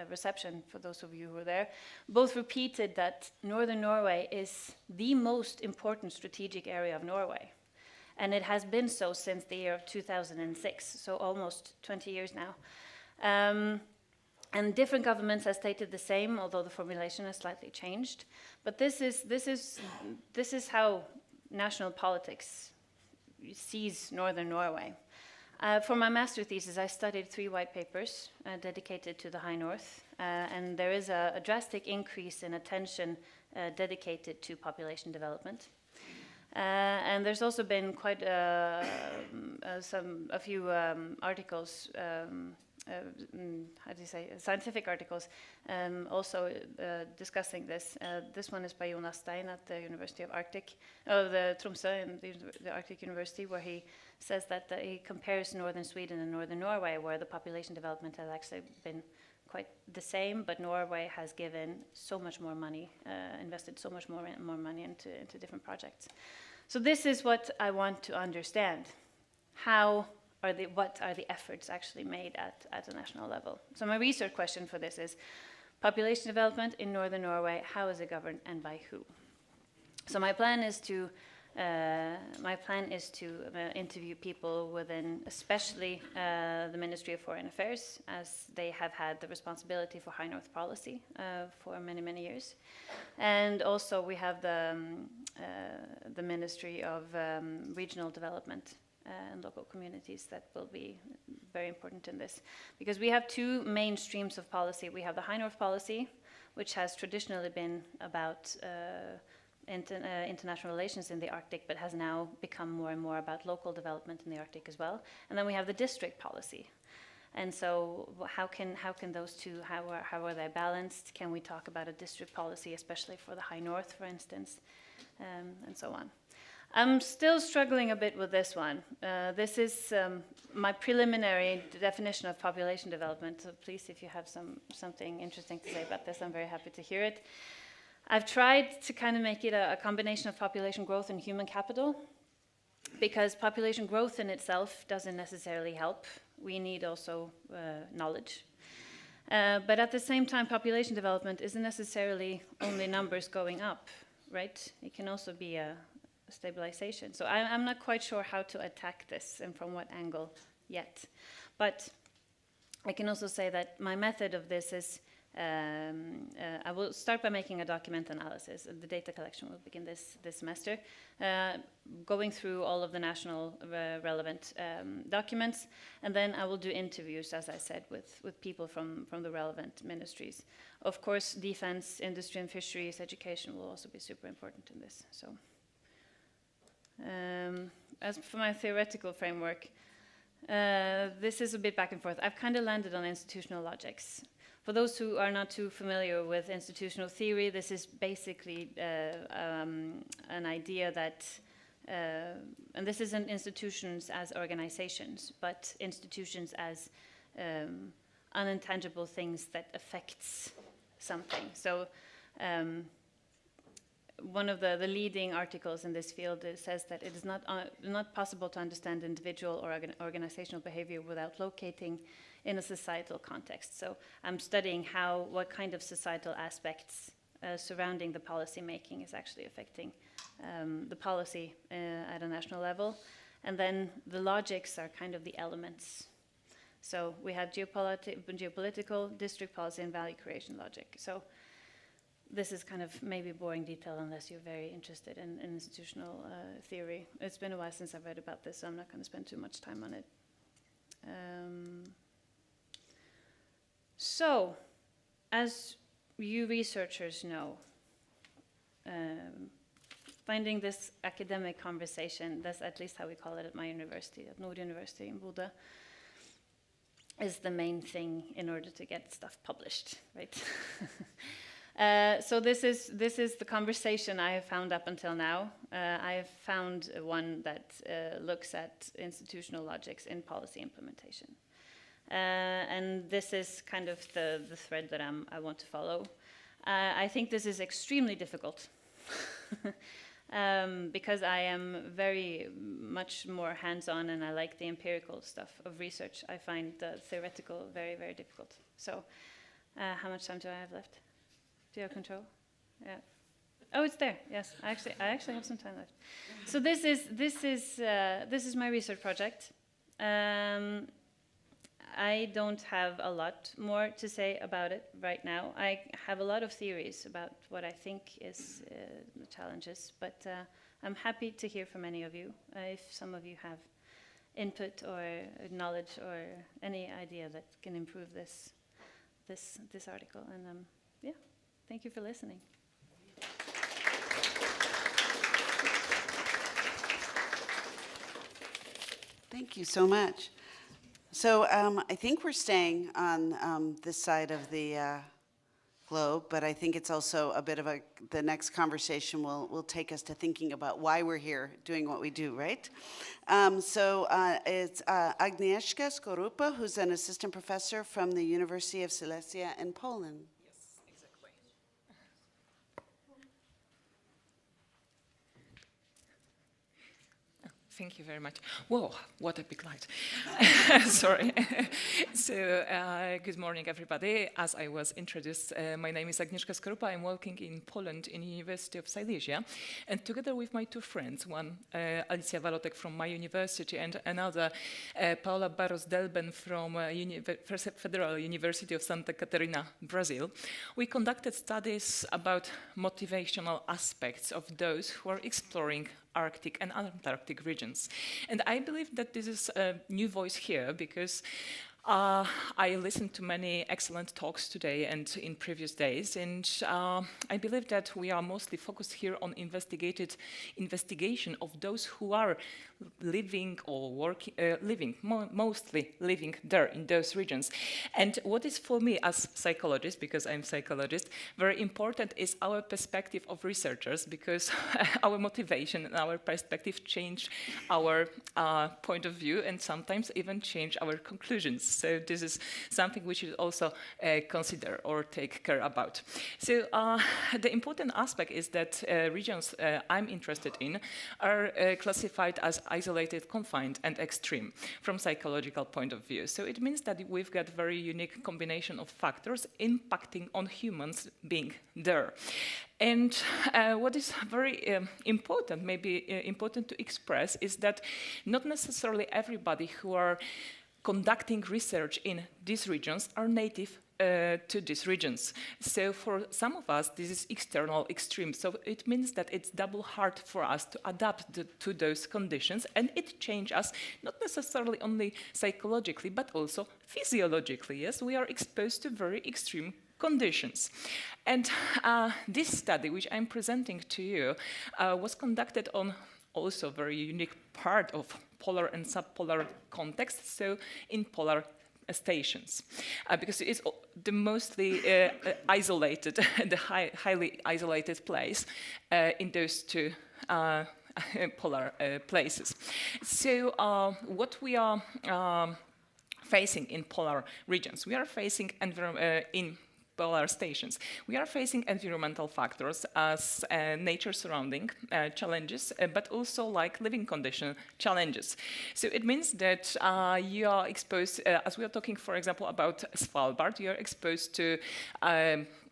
reception, for those of you who were there, both repeated that northern Norway is the most important strategic area of Norway. And it has been so since the year of 2006, so almost 20 years now. And different governments have stated the same, although the formulation has slightly changed. But this is how national politics sees northern Norway. For my master thesis, I studied 3 white papers dedicated to the High North, and there is a drastic increase in attention dedicated to population development. And there's also been quite a few articles, scientific articles, also discussing this. This one is by Jonas Stein at the University of the Tromsø, in the Arctic University, where he says that he compares northern Sweden and northern Norway, where the population development has actually been quite the same, but Norway has given so much more money, invested so much more money into different projects. So this is what I want to understand. What are the efforts actually made at a national level? So my research question for this is, population development in northern Norway, how is it governed and by who? So my plan is to interview people within, especially the Ministry of Foreign Affairs, as they have had the responsibility for High North policy for many, many years. And also we have the Ministry of Regional Development and local communities that will be very important in this. Because we have 2 main streams of policy. We have the High North policy, which has traditionally been about international relations in the Arctic, but has now become more and more about local development in the Arctic as well. And then we have the district policy. And so how can those two, how are they balanced? Can we talk about a district policy, especially for the High North, for instance, and so on. I'm still struggling a bit with this one. This is my preliminary definition of population development, so please, if you have something interesting to say about this, I'm very happy to hear it. I've tried to kind of make it a combination of population growth and human capital, because population growth in itself doesn't necessarily help. We need also knowledge. But at the same time, population development isn't necessarily only numbers going up, right? It can also be a stabilization. So I'm not quite sure how to attack this and from what angle yet. But I can also say that my method of this is I will start by making a document analysis. The data collection will begin this semester, going through all of the national relevant documents, and then I will do interviews, as I said, with people from the relevant ministries. Of course, defense, industry and fisheries, education will also be super important in this. So, as for my theoretical framework, this is a bit back and forth. I've kind of landed on institutional logics. For those who are not too familiar with institutional theory, this is basically an idea that, and this isn't institutions as organizations, but institutions as unintangible things that affects something. So one of the leading articles in this field says that it is not possible to understand individual or organizational behavior without locating in a societal context. So I'm studying what kind of societal aspects surrounding the policy making is actually affecting the policy at a national level. And then the logics are kind of the elements. So we have geopolitical, district policy, and value creation logic. So this is kind of maybe boring detail unless you're very interested in institutional theory. It's been a while since I've read about this, so I'm not going to spend too much time on it. So, as you researchers know, finding this academic conversation, that's at least how we call it at my university, at Nord University in Bodø, is the main thing in order to get stuff published, right? So this is the conversation I have found up until now. I have found one that looks at institutional logics in policy implementation. And this is kind of the thread that I want to follow. I think this is extremely difficult because I am very much more hands-on and I like the empirical stuff of research. I find the theoretical very, very difficult. So how much time do I have left? Do you have control? Yeah. Oh, it's there. Yes, I actually have some time left. So this is my research project. I don't have a lot more to say about it right now. I have a lot of theories about what I think is the challenges, but I'm happy to hear from any of you if some of you have input or knowledge or any idea that can improve this article. And yeah, thank you for listening. Thank you so much. So I think we're staying on this side of the globe, but I think it's also a bit of the next conversation will take us to thinking about why we're here doing what we do, right? So it's Agnieszka Skorupa, who's an assistant professor from the University of Silesia in Poland. Thank you very much. Whoa, what a big light. Sorry. So, good morning, everybody. As I was introduced, my name is Agnieszka Skorupa. I'm working in Poland in the University of Silesia. And together with my two friends, one Alicja Walotek from my university and another Paula Barros-Delben from Federal University of Santa Catarina, Brazil, we conducted studies about motivational aspects of those who are exploring Arctic and Antarctic regions. And I believe that this is a new voice here because I listened to many excellent talks today and in previous days, and I believe that we are mostly focused here on investigation of those who are living or working, mostly living there in those regions. And what is for me as psychologist, because I'm psychologist, very important is our perspective of researchers, because our motivation and our perspective change our point of view and sometimes even change our conclusions. So this is something we should also consider or take care about. So the important aspect is that regions I'm interested in are classified as isolated, confined, and extreme from psychological point of view. So it means that we've got very unique combination of factors impacting on humans being there. And what is very important, maybe important to express, is that not necessarily everybody who are conducting research in these regions are native to these regions. So for some of us, this is external extreme. So it means that it's double hard for us to adapt to those conditions, and it changes us, not necessarily only psychologically, but also physiologically. Yes, we are exposed to very extreme conditions. And this study, which I'm presenting to you, was conducted on also very unique part of polar and subpolar context, so in polar stations, because it's the mostly isolated, the highly isolated place in those two polar places. So what we are facing in polar regions, we are facing in polar stations. We are facing environmental factors as nature surrounding challenges, but also like living condition challenges. So it means that you are exposed, as we are talking, for example, about Svalbard, you are exposed to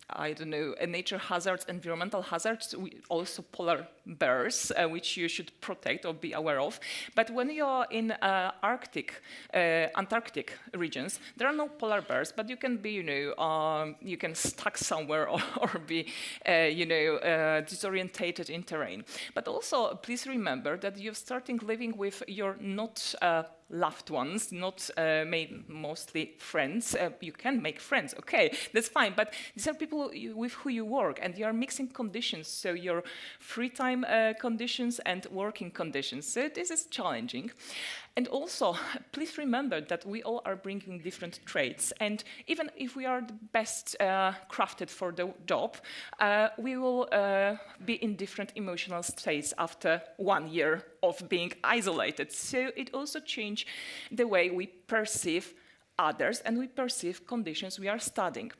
I don't know, nature hazards, environmental hazards, also polar bears, which you should protect or be aware of. But when you are in Antarctic regions, there are no polar bears, but you can be, you can stuck somewhere or be, disorientated in terrain. But also, please remember that you're starting living with your not loved ones, not mostly friends. You can make friends, okay, that's fine, but these are people with who you work, and you are mixing conditions, so your free time conditions and working conditions. So this is challenging. And also, please remember that we all are bringing different traits, and even if we are the best crafted for the job, we will be in different emotional states after 1 year of being isolated. So it also changes the way we perceive others and we perceive conditions we are studying.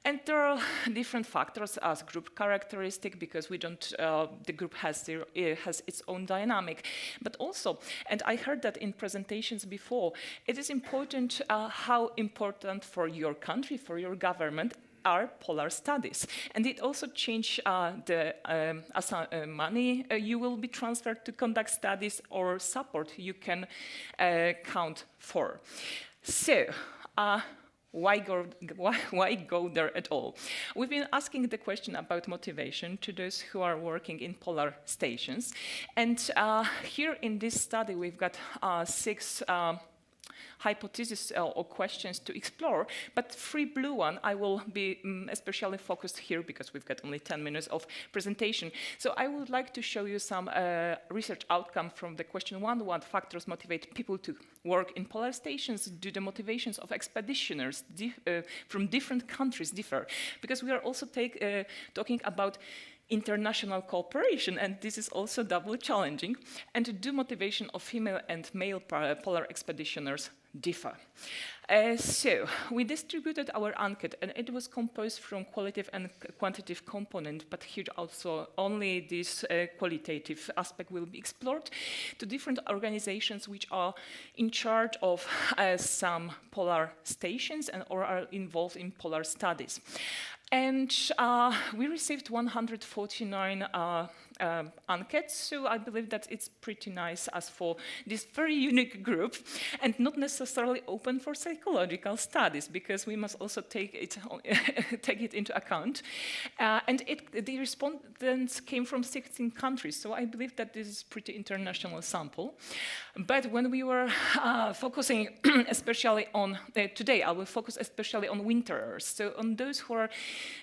And there are different factors as group characteristic, because we don't, the group has its own dynamic. But also, and I heard that in presentations before, it is important how important for your country, for your government, are polar studies. And it also changed the money you will be transferred to conduct studies or support you can count for. So, why go there at all? We've been asking the question about motivation to those who are working in polar stations. And here in this study, we've got 6 hypotheses or questions to explore, but 3 blue one I will be especially focused here because we've got only 10 minutes of presentation. So I would like to show you some research outcome from the question 1, what factors motivate people to work in polar stations? Do the motivations of expeditioners from different countries differ? Because we are also talking about international cooperation, and this is also double challenging. And do motivation of female and male polar expeditioners differ? So we distributed our enquete, and it was composed from qualitative and quantitative component, but here also only this qualitative aspect will be explored, to different organizations which are in charge of some polar stations and or are involved in polar studies. And we received 149 enquetes, so I believe that it's pretty nice as for this very unique group, and not necessarily open for psychological studies, because we must also take it into account. And the respondents came from 16 countries, so I believe that this is pretty international sample. But when we were focusing especially on, today I will focus especially on winterers, so on those who are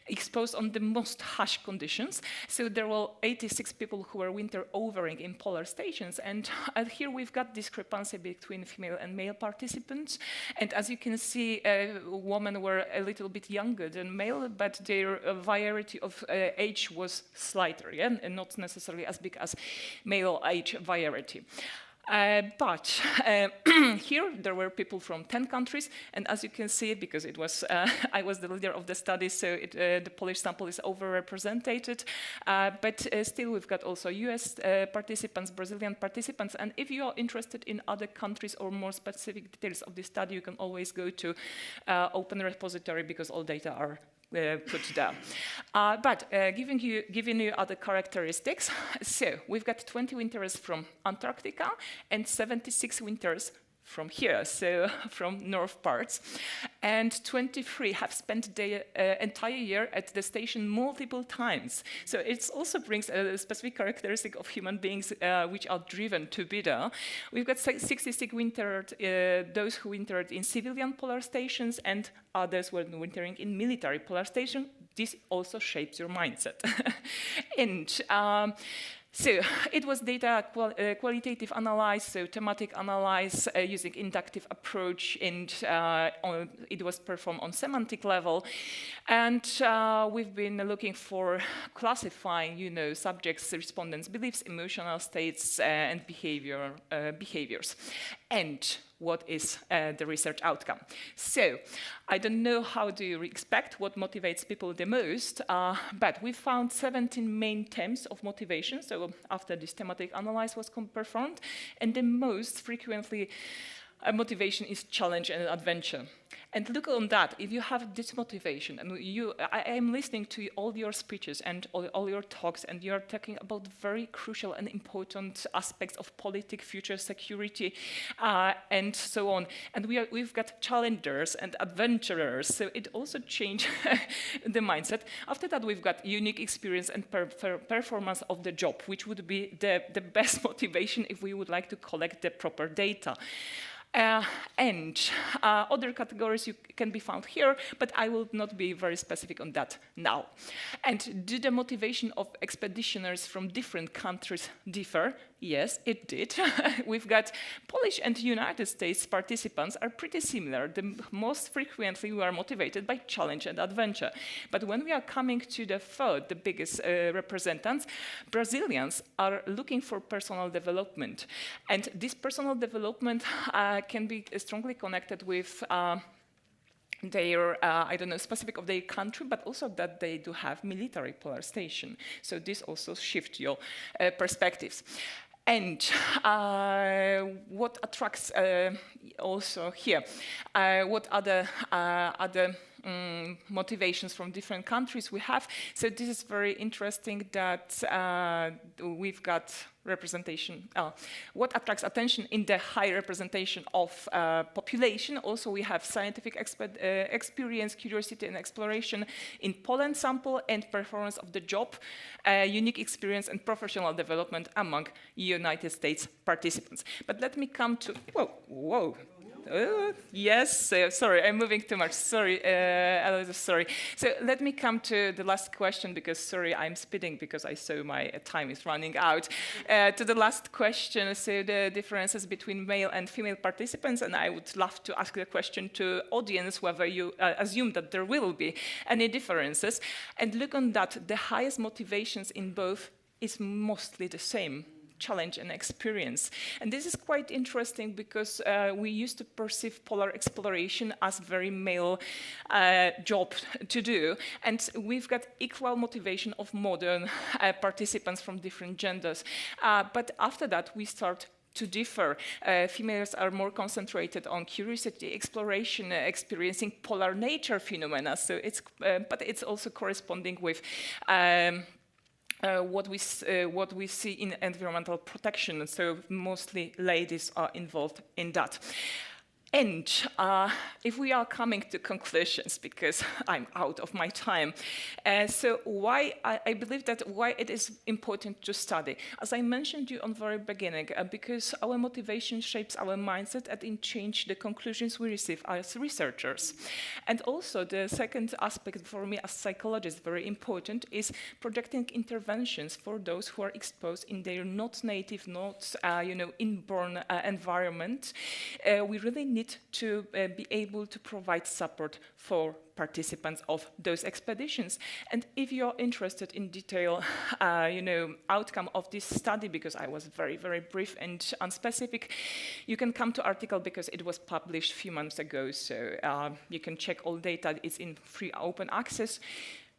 exposed on the most harsh conditions. So there were 86 people who were winter overing in polar stations, and here we've got discrepancy between female and male participants. And as you can see, women were a little bit younger than male, but their variety of age was slighter, yeah? And not necessarily as big as male age variety. But here there were people from 10 countries, and as you can see, because it was I was the leader of the study, so the Polish sample is overrepresented. But still, we've got also US participants, Brazilian participants, and if you are interested in other countries or more specific details of the study, you can always go to open repository, because all data are put down. But giving you other characteristics, so we've got 20 winterers from Antarctica and 76 winterers from here, so from north parts, and 23 have spent their entire year at the station multiple times. So it also brings a specific characteristic of human beings which are driven to be there. We've got 66 wintered, those who wintered in civilian polar stations, and others were wintering in military polar stations. This also shapes your mindset. And so it was data qualitative analysis, so thematic analysis using inductive approach, and it was performed on semantic level. And we've been looking for classifying, subjects, respondents' beliefs, emotional states, and behaviors. And what is the research outcome? So I don't know how do you expect what motivates people the most, but we found 17 main themes of motivation. So after this thematic analysis was performed, and the most frequently motivation is challenge and adventure. And look on that, if you have this motivation, and I am listening to all your speeches and all your talks, and you're talking about very crucial and important aspects of politics, future security, and so on. And we've got challengers and adventurers, so it also changed the mindset. After that, we've got unique experience and performance of the job, which would be the best motivation if we would like to collect the proper data. And other categories can be found here, but I will not be very specific on that now. And did the motivation of expeditioners from different countries differ? Yes, it did. We've got Polish and United States participants are pretty similar. Most frequently we are motivated by challenge and adventure. But when we are coming to the third, the biggest representatives, Brazilians are looking for personal development. And this personal development can be strongly connected with their, I don't know, specific of their country, but also that they do have military polar station. So this also shifts your perspectives. And what attracts also here, what other motivations from different countries we have. So this is very interesting that we've got representation. What attracts attention in the high representation of population. Also we have scientific experience, curiosity and exploration in pollen sample and performance of the job, unique experience and professional development among United States participants. But let me come to, whoa. Yes, sorry, I'm moving too much. Sorry, sorry. So let me come to the last question because, sorry, I'm speeding because I saw my time is running out. To the last question, so the differences between male and female participants, and I would love to ask the question to audience whether you assume that there will be any differences. And look on that, the highest motivations in both is mostly the same. Challenge and experience. And this is quite interesting because we used to perceive polar exploration as very male job to do. And we've got equal motivation of modern participants from different genders. But after that, we start to differ. Females are more concentrated on curiosity, exploration, experiencing polar nature phenomena. So it's, but it's also corresponding with what we see in environmental protection. So mostly ladies are involved in that. And if we are coming to conclusions, because I'm out of my time, so why I believe that why it is important to study. As I mentioned you on the very beginning, because our motivation shapes our mindset and it changes the conclusions we receive as researchers. And also the second aspect for me as psychologist, very important, is projecting interventions for those who are exposed in their not native, not inborn environment. We really need to be able to provide support for participants of those expeditions. And if you're interested in detail, outcome of this study, because I was very, very brief and unspecific, you can come to article because it was published a few months ago. So you can check all data. It's in free open access.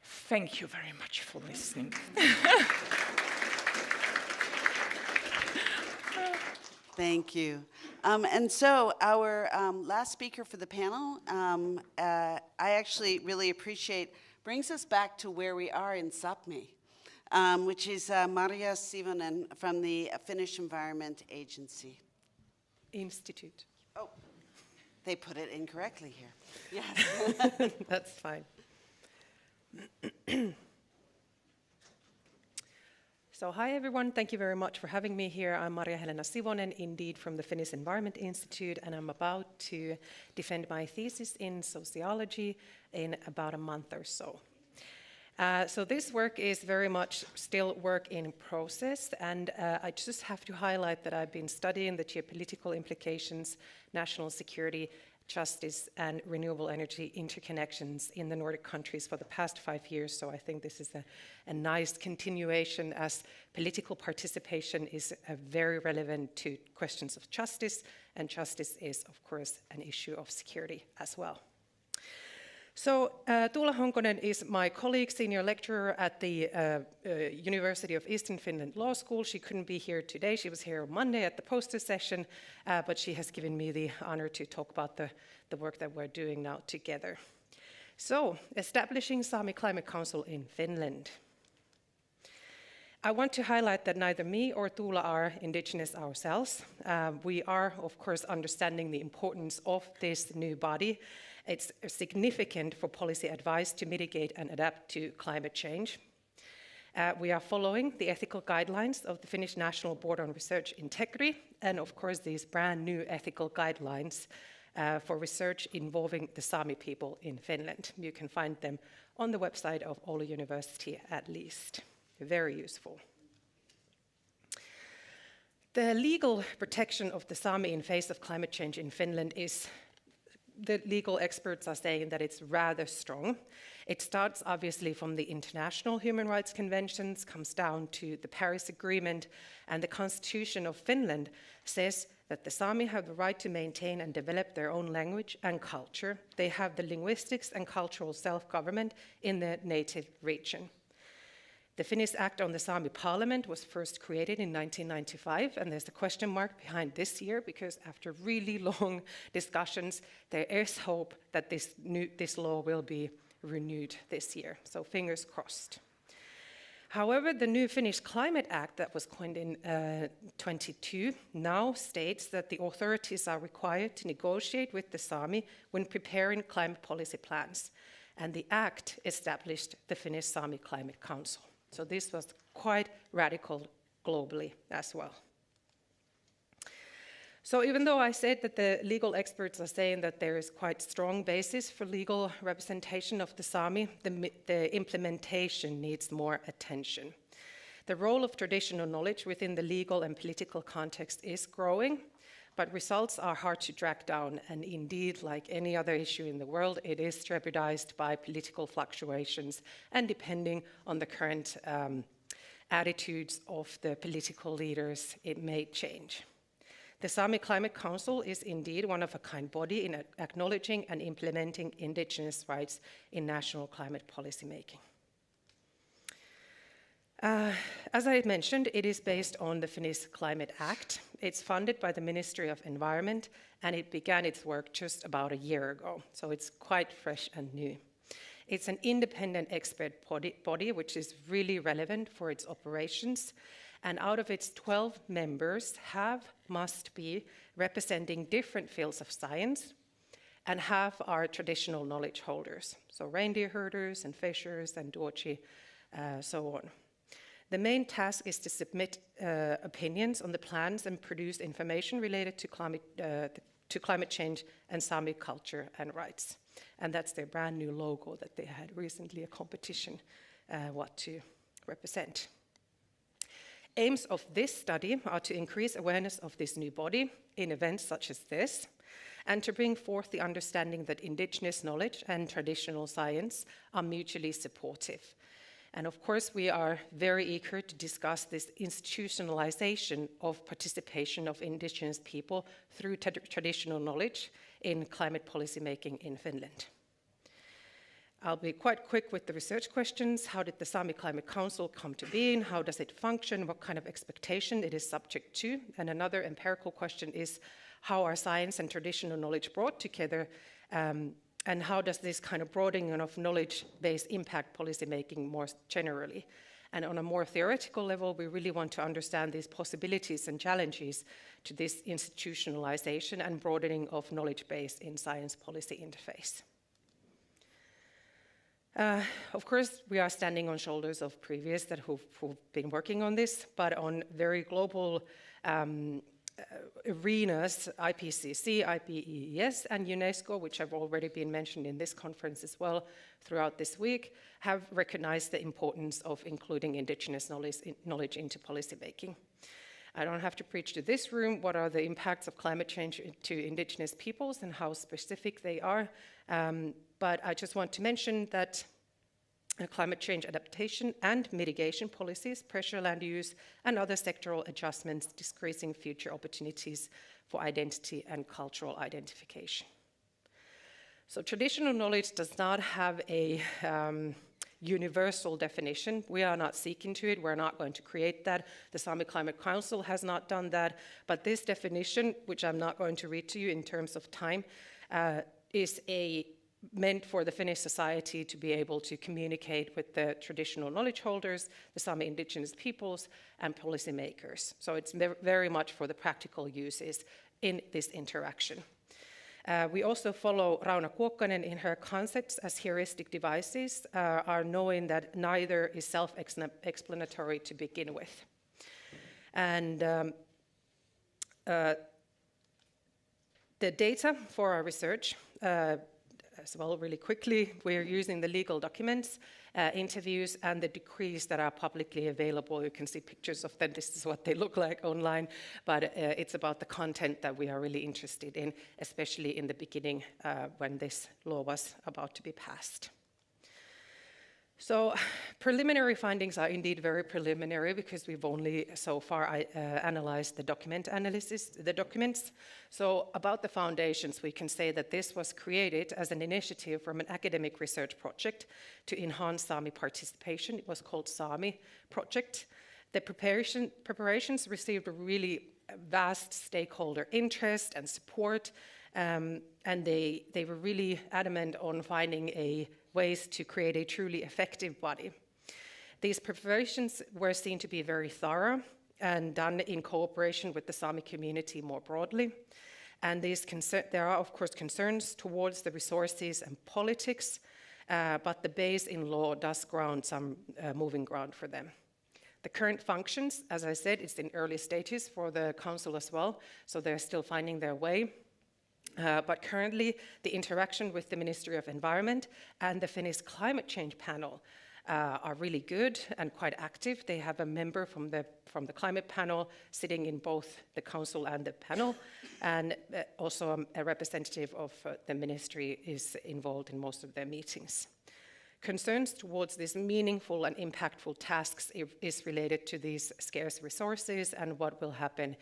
Thank you very much for listening. Thank you. And so our last speaker for the panel, I actually really appreciate, brings us back to where we are in Sápmi, which is Marja Sivonen from the Finnish Environment Agency. Institute. Oh, they put it incorrectly here. Yes. That's fine. So hi everyone, thank you very much for having me here. I'm Marja-Helena Sivonen, indeed from the Finnish Environment Institute, and I'm about to defend my thesis in sociology in about a month or so. So this work is very much still work in process, and I just have to highlight that I've been studying the geopolitical implications, national security, justice and renewable energy interconnections in the Nordic countries for the past 5 years. So I think this is a nice continuation, as political participation is very relevant to questions of justice, and justice is, of course, an issue of security as well. So Tuula Honkonen is my colleague, senior lecturer at the University of Eastern Finland Law School. She couldn't be here today. She was here on Monday at the poster session, but she has given me the honor to talk about the work that we're doing now together. So, establishing Sami Climate Council in Finland. I want to highlight that neither me or Tuula are Indigenous ourselves. We are, of course, understanding the importance of this new body. It's significant for policy advice to mitigate and adapt to climate change. We are following the ethical guidelines of the Finnish National Board on Research Integrity, and of course these brand new ethical guidelines for research involving the Sami people in Finland. You can find them on the website of Oulu University at least. Very useful. The legal protection of the Sami in face of climate change in Finland is, the legal experts are saying that it's rather strong. It starts obviously from the international human rights conventions, comes down to the Paris Agreement, and the Constitution of Finland says that the Sami have the right to maintain and develop their own language and culture. They have the linguistics and cultural self-government in their native region. The Finnish Act on the Sami Parliament was first created in 1995, and there's a question mark behind this year because after really long discussions, there is hope that this law will be renewed this year, so fingers crossed. However, the new Finnish Climate Act that was coined in 22 now states that the authorities are required to negotiate with the Sami when preparing climate policy plans, and the act established the Finnish Sami Climate Council. So this was quite radical globally as well. So even though I said that the legal experts are saying that there is quite strong basis for legal representation of the Sami, the implementation needs more attention. The role of traditional knowledge within the legal and political context is growing, but results are hard to track down, and indeed, like any other issue in the world, it is jeopardized by political fluctuations, and depending on the current attitudes of the political leaders, it may change. The Sami Climate Council is indeed one of a kind body in acknowledging and implementing Indigenous rights in national climate policy making. As I mentioned, it is based on the Finnish Climate Act. It's funded by the Ministry of Environment, and it began its work just about a year ago, so it's quite fresh and new. It's an independent expert body which is really relevant for its operations, and out of its 12 members, half must be representing different fields of science, and half are traditional knowledge holders, so reindeer herders and fishers and duochi, so on. The main task is to submit opinions on the plans and produce information related to climate change and Sami culture and rights. And that's their brand new logo that they had recently a competition what to represent. Aims of this study are to increase awareness of this new body in events such as this, and to bring forth the understanding that Indigenous knowledge and traditional science are mutually supportive. And of course, we are very eager to discuss this institutionalization of participation of Indigenous people through traditional knowledge in climate policy making in Finland. I'll be quite quick with the research questions. How did the Sami Climate Council come to being? How does it function? What kind of expectation it is subject to? And another empirical question is, how are science and traditional knowledge brought together? And how does this kind of broadening of knowledge base impact policymaking more generally? And on a more theoretical level, we really want to understand these possibilities and challenges to this institutionalization and broadening of knowledge base in science policy interface. Of course, we are standing on shoulders of previous that who've been working on this, but on very global arenas, IPCC, IPES, and UNESCO, which have already been mentioned in this conference as well throughout this week, have recognized the importance of including Indigenous knowledge into policymaking. I don't have to preach to this room what are the impacts of climate change to Indigenous peoples and how specific they are, but I just want to mention that climate change adaptation and mitigation policies, pressure land use, and other sectoral adjustments decreasing future opportunities for identity and cultural identification. So traditional knowledge does not have a universal definition. We are not seeking to it. We're not going to create that. The Sami Climate Council has not done that. But this definition, which I'm not going to read to you in terms of time, is meant for the Finnish society to be able to communicate with the traditional knowledge holders, the Sami Indigenous peoples, and policymakers. So it's very much for the practical uses in this interaction. We also follow Rauno Kuokkanen in her concepts as heuristic devices, are knowing that neither is self-explanatory to begin with. And the data for our research, as well, really quickly, we're using the legal documents, interviews, and the decrees that are publicly available. You can see pictures of them. This is what they look like online, but it's about the content that we are really interested in, especially in the beginning when this law was about to be passed. So preliminary findings are indeed very preliminary because we've only so far analyzed the documents. So about the foundations, we can say that this was created as an initiative from an academic research project to enhance Sami participation. It was called Sami Project. The preparations received a really vast stakeholder interest and support, and they were really adamant on finding ways to create a truly effective body. These preparations were seen to be very thorough and done in cooperation with the Sami community more broadly. And there are, of course, concerns towards the resources and politics, but the base in law does ground some moving ground for them. The current functions, as I said, it's in early stages for the council as well, so they're still finding their way. But currently, the interaction with the Ministry of Environment and the Finnish Climate Change Panel are really good and quite active. They have a member from the climate panel sitting in both the council and the panel, and also a representative of the ministry is involved in most of their meetings. Concerns towards these meaningful and impactful tasks is related to these scarce resources and what will happen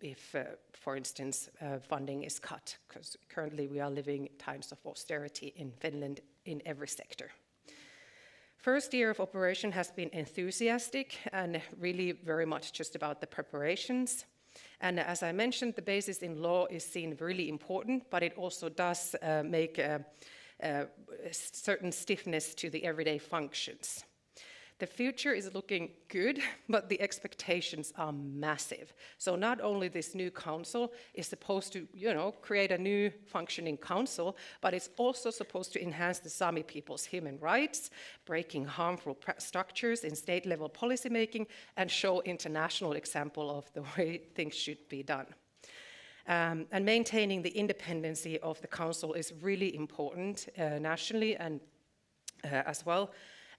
if, for instance, funding is cut, because currently we are living times of austerity in Finland in every sector. First year of operation has been enthusiastic and really very much just about the preparations. And as I mentioned, the basis in law is seen really important, but it also does make a certain stiffness to the everyday functions. The future is looking good, but the expectations are massive. So not only this new council is supposed to, create a new functioning council, but it's also supposed to enhance the Sami people's human rights, breaking harmful structures in state-level policymaking, and show international example of the way things should be done. And maintaining the independency of the council is really important nationally and as well.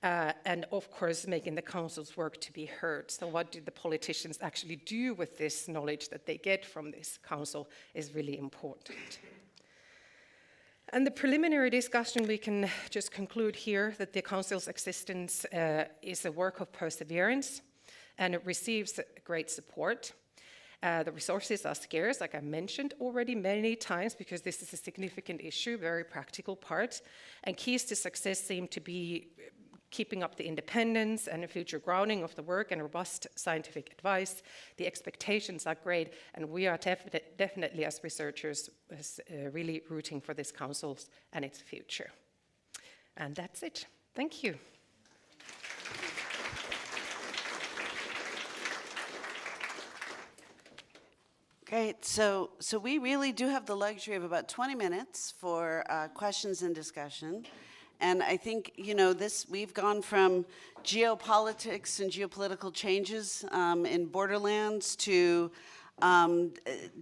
And of course, making the council's work to be heard. So what do the politicians actually do with this knowledge that they get from this council is really important. And the preliminary discussion, we can just conclude here that the council's existence is a work of perseverance, and it receives great support. The resources are scarce, like I mentioned already many times, because this is a significant issue, very practical part. And keys to success seem to be keeping up the independence and a future grounding of the work and robust scientific advice. The expectations are great, and we are definitely as researchers really rooting for this council and its future. And that's it. Thank you. Great. So we really do have the luxury of about 20 minutes for questions and discussion. And I think, we've gone from geopolitics and geopolitical changes in borderlands to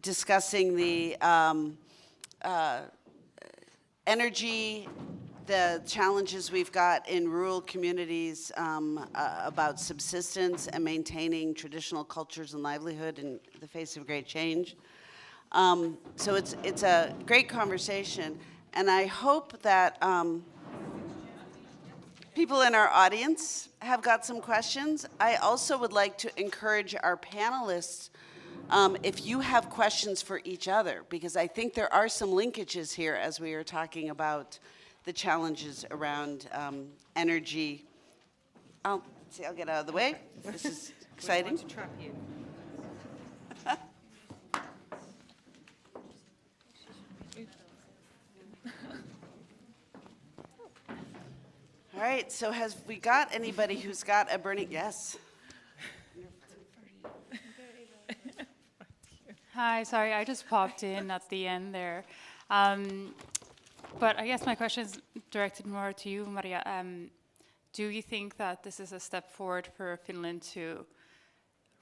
discussing the energy, the challenges we've got in rural communities about subsistence and maintaining traditional cultures and livelihood in the face of great change. So it's a great conversation, and I hope that people in our audience have got some questions. I also would like to encourage our panelists, if you have questions for each other, because I think there are some linkages here as we are talking about the challenges around energy. I'll get out of the way. This is exciting. We want to trap you. All right, so has we got anybody who's got a burning, yes? Hi, sorry, I just popped in at the end there. But I guess my question is directed more to you, Maria. Do you think that this is a step forward for Finland to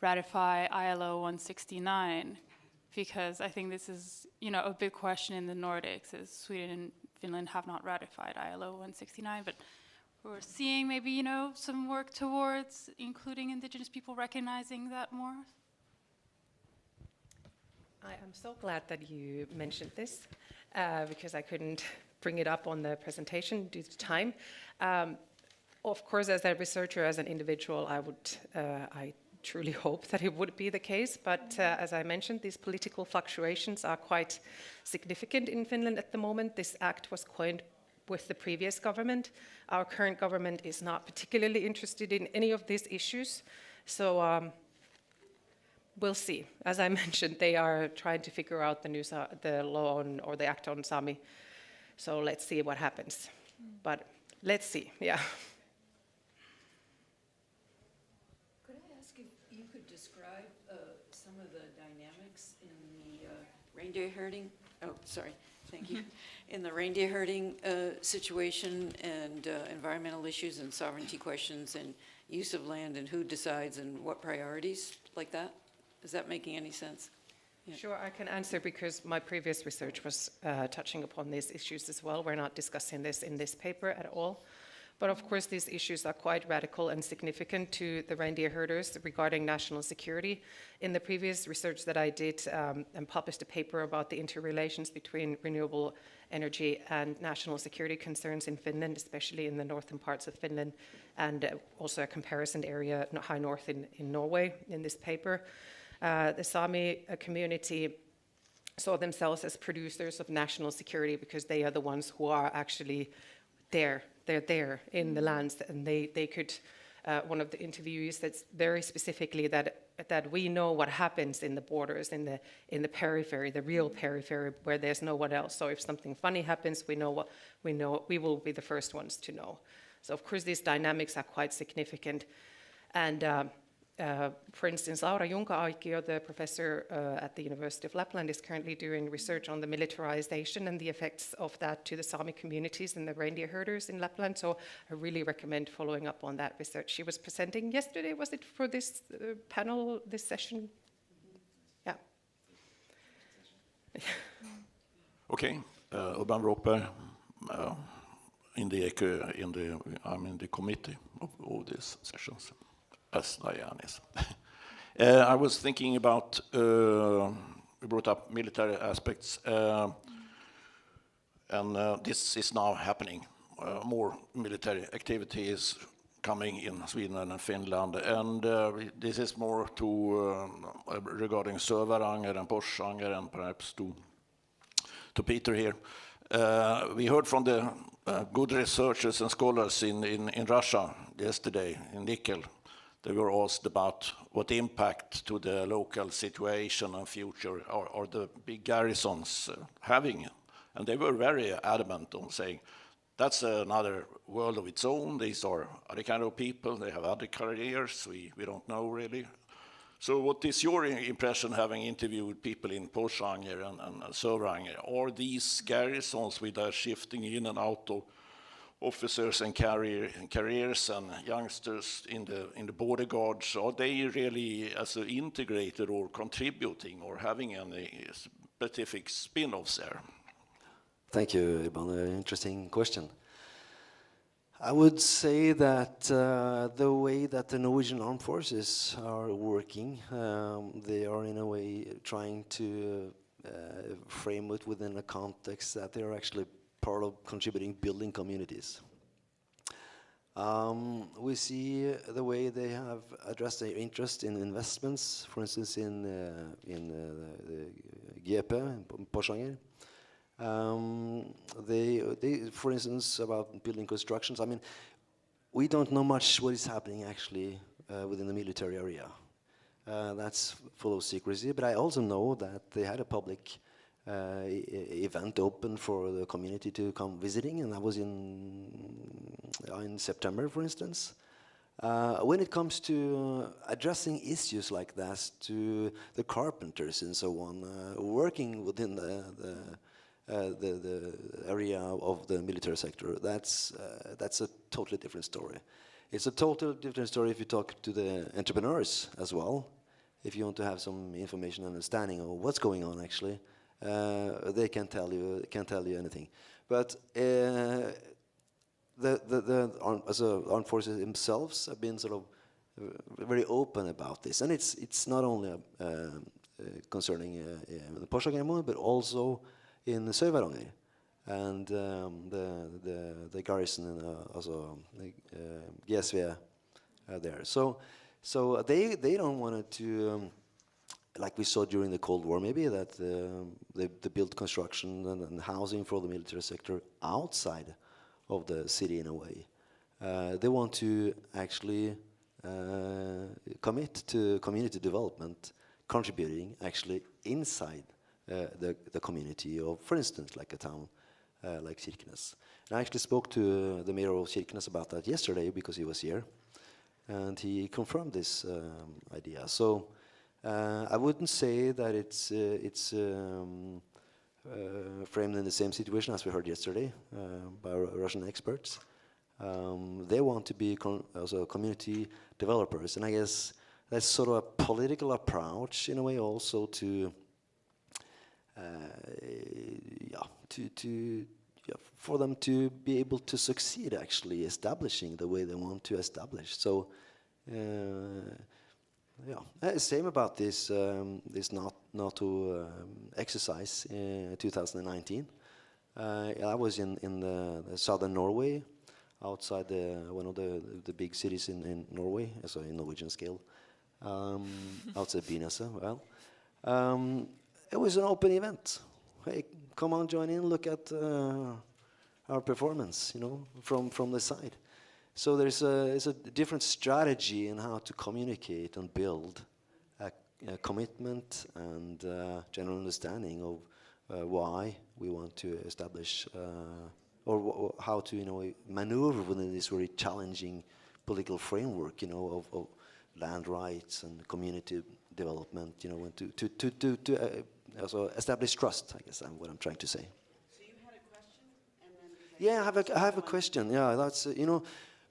ratify ILO 169? Because I think this is, a big question in the Nordics, is Sweden and Finland have not ratified ILO 169, but we're seeing maybe, some work towards including Indigenous people recognizing that more. I am so glad that you mentioned this because I couldn't bring it up on the presentation due to time. Of course, as a researcher, as an individual, I truly hope that it would be the case. But as I mentioned, these political fluctuations are quite significant in Finland at the moment. This act was coined with the previous government. Our current government is not particularly interested in any of these issues. So we'll see. As I mentioned, they are trying to figure out the law or the act on Sami. So let's see what happens. But let's see, yeah. Could I ask if you could describe some of the dynamics in the reindeer herding? Oh, sorry, thank you. In the reindeer herding situation and environmental issues and sovereignty questions and use of land and who decides and what priorities like that? Is that making any sense? Yeah. Sure, I can answer because my previous research was touching upon these issues as well. We're not discussing this in this paper at all. But of course, these issues are quite radical and significant to the reindeer herders regarding national security. In the previous research that I did and published a paper about the interrelations between renewable energy and national security concerns in Finland, especially in the northern parts of Finland, and also a comparison area, high north in Norway in this paper. The Sami community saw themselves as producers of national security because they are the ones who are actually there. They're there in the lands, and they could. One of the interviewees said very specifically that we know what happens in the borders, in the periphery, the real periphery, where there's no one else. So if something funny happens, we know we will be the first ones to know. So of course these dynamics are quite significant, and. For instance, Laura Junka-Aikio, the professor at the University of Lapland, is currently doing research on the militarization and the effects of that to the Sami communities and the reindeer herders in Lapland. So I really recommend following up on that research. She was presenting yesterday, was it for this panel, this session? Yeah. Okay, Urban Roper, I'm in the committee of all these sessions. As Diane is. I was thinking about, we brought up military aspects, and this is now happening. More military activity is coming in Sweden and Finland, and this is more to regarding Sövaranger and Porsanger, and perhaps to Peter here. We heard from the good researchers and scholars in Russia yesterday, in Nickel. They were asked about what impact to the local situation and future are the big garrisons having. And they were very adamant on saying, that's another world of its own. These are other kind of people. They have other careers. We don't know really. So what is your impression, having interviewed people in Porsanger and Sövaranger? Are these garrisons with their shifting in and out of officers and careers and youngsters in the border guards, are they really as integrated or contributing or having any specific spin-offs there? Thank you, Iban. An interesting question. I would say that the way that the Norwegian armed forces are working, they are in a way trying to frame it within a context that they are actually part of contributing building communities. We see the way they have addressed their interest in investments, for instance, in the GP, in Porsanger. They, for instance, about building constructions. I mean, we don't know much what is happening actually within the military area. That's full of secrecy, but I also know that they had a public event open for the community to come visiting, and that was in September, for instance. When it comes to addressing issues like that to the carpenters and so on, working within the area of the military sector, that's a totally different story. It's a totally different story if you talk to the entrepreneurs as well. If you want to have some information and understanding of what's going on, actually, they can't tell you anything. But the armed forces themselves have been sort of very open about this, and it's not only concerning the Porsagermo, but also in Sør-Varanger and the garrison, also GSV there. So they don't want it to, like we saw during the Cold War, maybe that they built construction and housing for the military sector outside of the city in a way. They want to actually commit to community development, contributing actually inside the community of, for instance, like a town like Kirkenes. And I actually spoke to the mayor of Kirkenes about that yesterday because he was here, and he confirmed this idea. So I wouldn't say that it's framed in the same situation as we heard yesterday by Russian experts. They want to be also community developers, and I guess that's sort of a political approach in a way also to for them to be able to succeed actually establishing the way they want to establish. So same about this NATO exercise in 2019. I was in the southern Norway, outside one of the big cities in Norway, so in Norwegian scale, outside Byneset. Well, it was an open event. Hey, come on, join in, look at our performance, from the side. So there's a different strategy in how to communicate and build a commitment and general understanding of why we want to establish or how to maneuver within this very challenging political framework, of land rights and community development, and to also establish trust. I guess what I'm trying to say. So you had a question, and then I have a question. Yeah, that's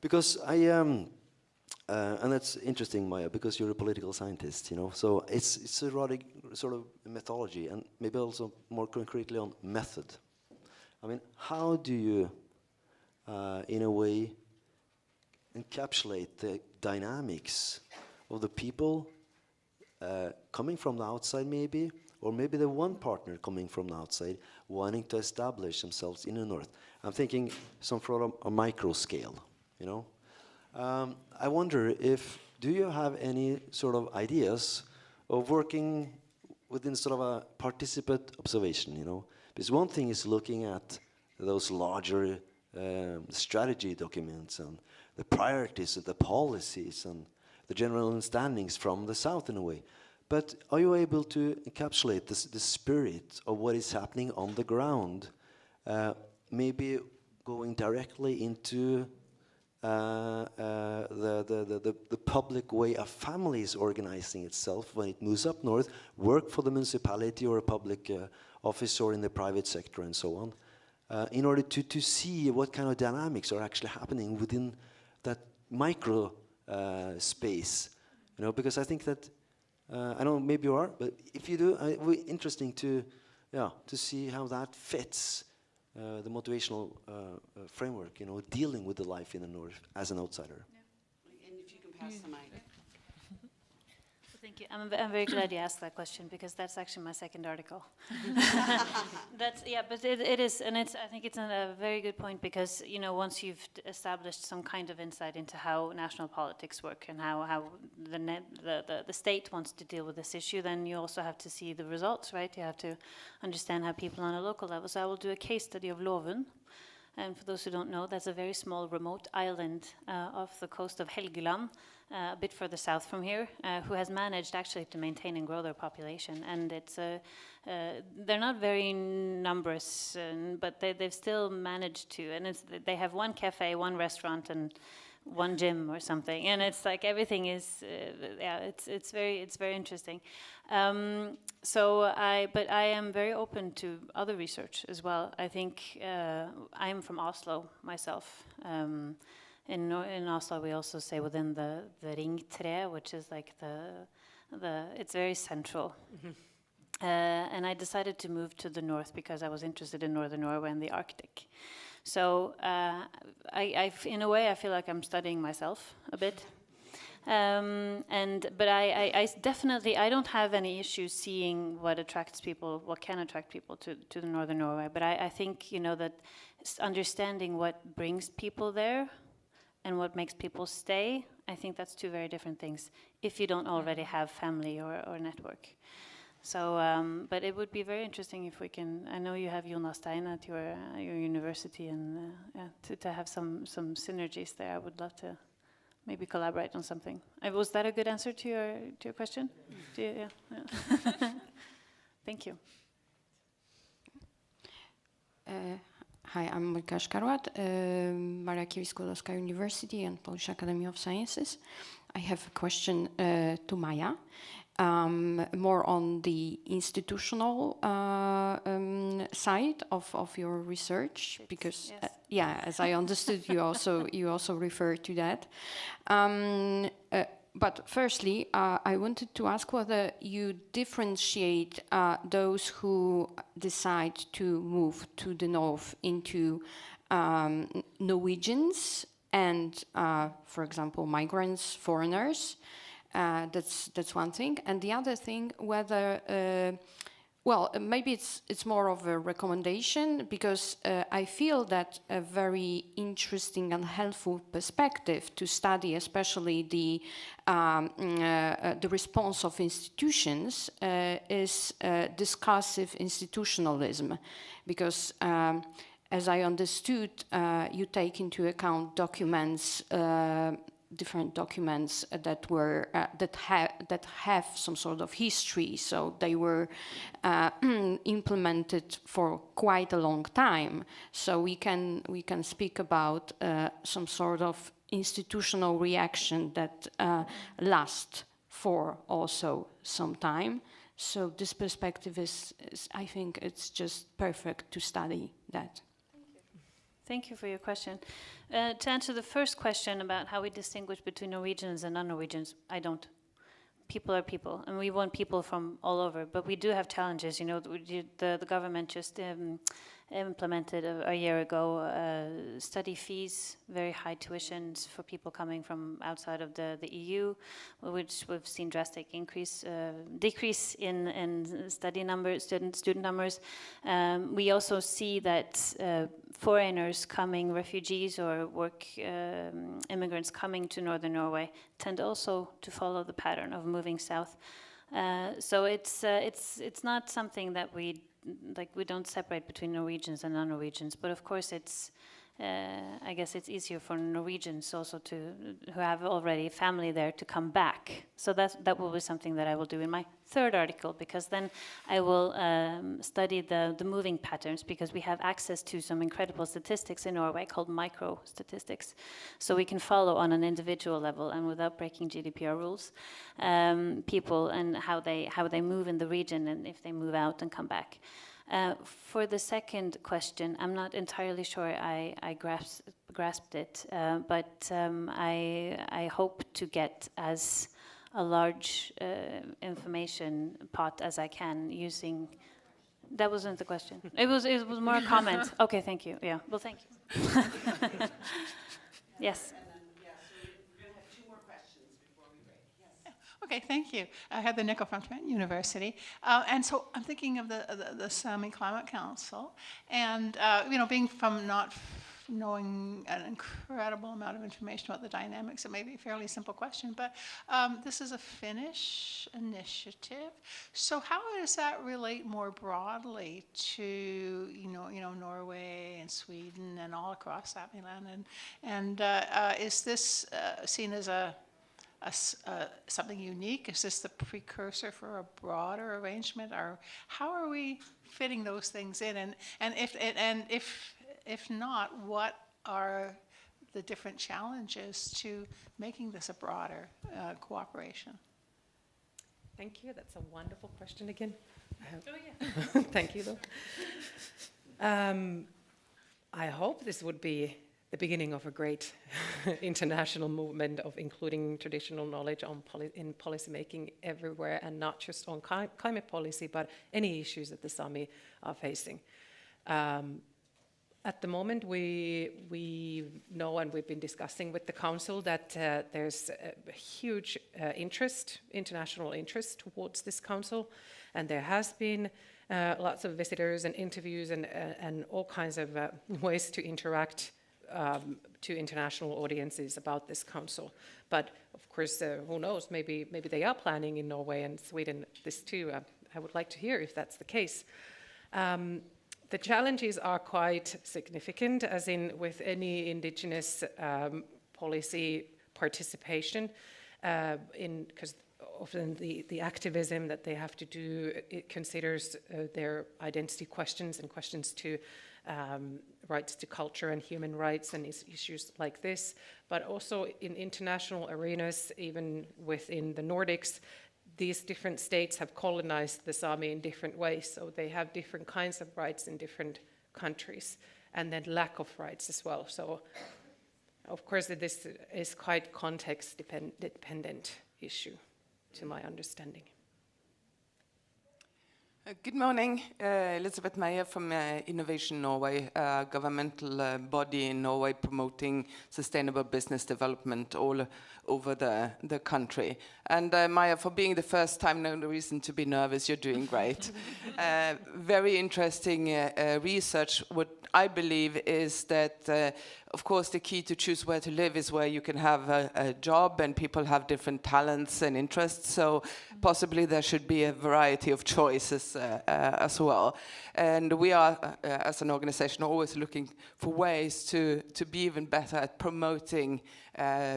because I and that's interesting, Maya, because you're a political scientist, So it's a rather sort of methodology, and maybe also more concretely on method. I mean, how do you, in a way, encapsulate the dynamics of the people coming from the outside, maybe, or maybe the one partner coming from the outside wanting to establish themselves in the north? I'm thinking some sort of a micro scale, I wonder do you have any sort of ideas of working within sort of a participant observation, Because one thing is looking at those larger strategy documents and the priorities and the policies and the general understandings from the south in a way. But are you able to encapsulate the spirit of what is happening on the ground? Maybe going directly into the public way a family is organizing itself when it moves up north, work for the municipality or a public office or in the private sector and so on, in order to see what kind of dynamics are actually happening within that micro space, because I think that I don't know, maybe you are, but if you do, it would be interesting to see how that fits the motivational framework, dealing with the life in the north as an outsider. Yeah. And if you can pass the mic. Thank you. I'm very glad you asked that question because that's actually my second article. But it is, and I think it's a very good point because once you've established some kind of insight into how national politics work and how the state wants to deal with this issue, then you also have to see the results, right? You have to understand how people on a local level. So I will do a case study of Lovund. And for those who don't know, that's a very small remote island off the coast of Helgeland, a bit further south from here, who has managed actually to maintain and grow their population. And they're not very numerous, but they've still managed to. And they have one cafe, one restaurant, and one gym or something, and it's like everything is, yeah, it's very interesting. But I am very open to other research as well. I think I'm from Oslo myself. In Oslo, we also say within the Ring 3, which is like it's very central. And I decided to move to the north because I was interested in northern Norway and the Arctic. So in a way, I feel like I'm studying myself a bit. But I definitely, I don't have any issues seeing what can attract people to the northern Norway. But I think, that understanding what brings people there and what makes people stay, I think that's two very different things if you don't already have family or network. So, but it would be very interesting if we can. I know you have Jonas Stein at your university, and to have some synergies there. I would love to maybe collaborate on something. Was that a good answer to your question? Yeah. Thank you. Hi, I'm Monika Szkarłat, Maria Curie-Skłodowska University and Polish Academy of Sciences. I have a question to Maja. More on the institutional side of your research, because yes. as I understood, you also refer to that. But firstly, I wanted to ask whether you differentiate those who decide to move to the north into Norwegians and, for example, migrants, foreigners. That's one thing, and the other thing, whether maybe it's more of a recommendation, because I feel that a very interesting and helpful perspective to study, especially the response of institutions, is discursive institutionalism, because as I understood, you take into account documents. Different documents that were that have some sort of history, so they were implemented for quite a long time. So we can speak about some sort of institutional reaction that lasts for also some time. So this perspective is I think it's just perfect to study that. Thank you for your question. To answer the first question about how we distinguish between Norwegians and non-Norwegians, I don't. People are people, and we want people from all over, but we do have challenges. The government just implemented a year ago study fees, very high tuitions for people coming from outside of the EU, which we've seen drastic decrease in study numbers, student numbers. We also see that foreigners coming, refugees or work immigrants coming to northern Norway tend also to follow the pattern of moving south. So it's not something that we don't separate between Norwegians and non-Norwegians, but of course I guess it's easier for Norwegians also who have already family there to come back. So that will be something that I will do in my third article, because then I will study the moving patterns, because we have access to some incredible statistics in Norway called micro statistics. So we can follow on an individual level and without breaking GDPR rules, people and how they move in the region and if they move out and come back. For the second question, I'm not entirely sure I grasped it, but I hope to get as a large information pot as I can using. That wasn't the question. It was more a comment. Okay, thank you. Yeah. Well, thank you. Yes. Okay, thank you. Heather Nickel from Trent University. And so I'm thinking of the Sami Climate Council, and being from not knowing an incredible amount of information about the dynamics, it may be a fairly simple question, but this is a Finnish initiative. So how does that relate more broadly to Norway and Sweden and all across Samiland? And is this seen as something unique? Is this the precursor for a broader arrangement, or how are we fitting those things in? And if not, what are the different challenges to making this a broader cooperation? Thank you. That's a wonderful question again. Oh, yeah. Thank you, though. I hope this would be the beginning of a great international movement of including traditional knowledge on in policy making everywhere, and not just on climate policy, but any issues that the Sami are facing. At the moment, we know, and we've been discussing with the Council, that there's a huge international interest towards this Council, and there has been lots of visitors and interviews and all kinds of ways to interact to international audiences about this Council. But of course, who knows, maybe they are planning in Norway and Sweden this too. I would like to hear if that's the case. The challenges are quite significant, as in with any Indigenous policy participation, because often the activism that they have to do, it considers their identity questions and questions to rights to culture and human rights and issues like this, but also in international arenas, even within the Nordics. These different states have colonized the Sami in different ways, so they have different kinds of rights in different countries, and then lack of rights as well. So, of course, this is quite context-dependent issue, to my understanding. Good morning, Elizabeth Meyer from Innovation Norway, a governmental body in Norway promoting sustainable business development all over the country. And Maya, for being the first time, no reason to be nervous, you're doing great. Very interesting research. What I believe is that, of course, the key to choose where to live is where you can have a job, and people have different talents and interests, so possibly there should be a variety of choices as well. And we are, as an organization, always looking for ways to be even better at promoting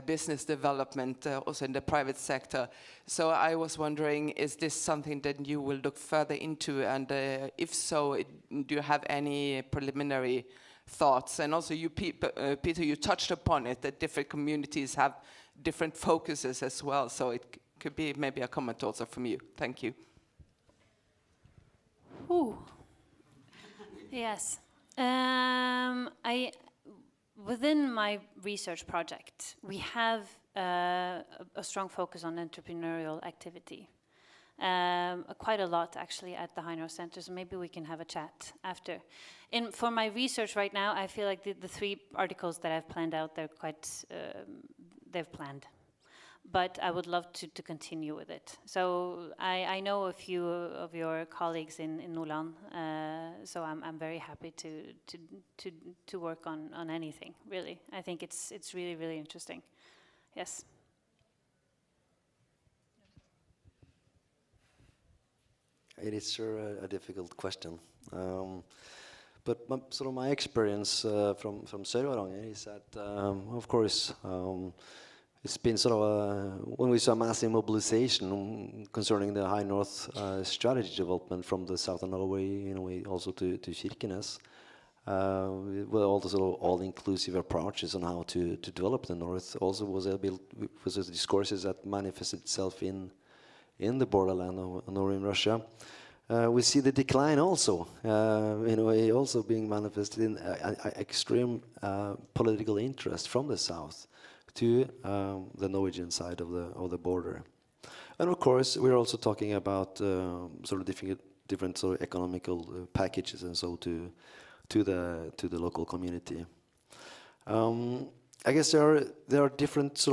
business development, also in the private sector. So I was wondering, is this something that you will look further into? And if so, do you have any preliminary thoughts? And also, you, Peter, you touched upon it, that different communities have different focuses as well. So it could be maybe a comment also from you. Thank you. Ooh. Yes. Within my research project, we have a strong focus on entrepreneurial activity. Quite a lot, actually, at the Heinrich Center, so maybe we can have a chat after. For my research right now, I feel like the 3 articles that I've planned out, they're quite, they've planned. But I would love to continue with it. So I know a few of your colleagues in Nordland, so I'm very happy to work on anything, really. I think it's really, really interesting. Yes. It is sure a difficult question. But my experience from Sør-Varanger is that, of course, it's been when we saw massive mobilization concerning the High North strategy development from the south of Norway, in a way, also to Kirkenes, with all the all-inclusive approaches on how to develop the North. Also was the discourses that manifested itself in the borderland of northern Russia. We see the decline also, in a way, also being manifested in extreme political interest from the south to the Norwegian side of the border. And of course, we're also talking about different economical packages and so to the local community. I guess there are different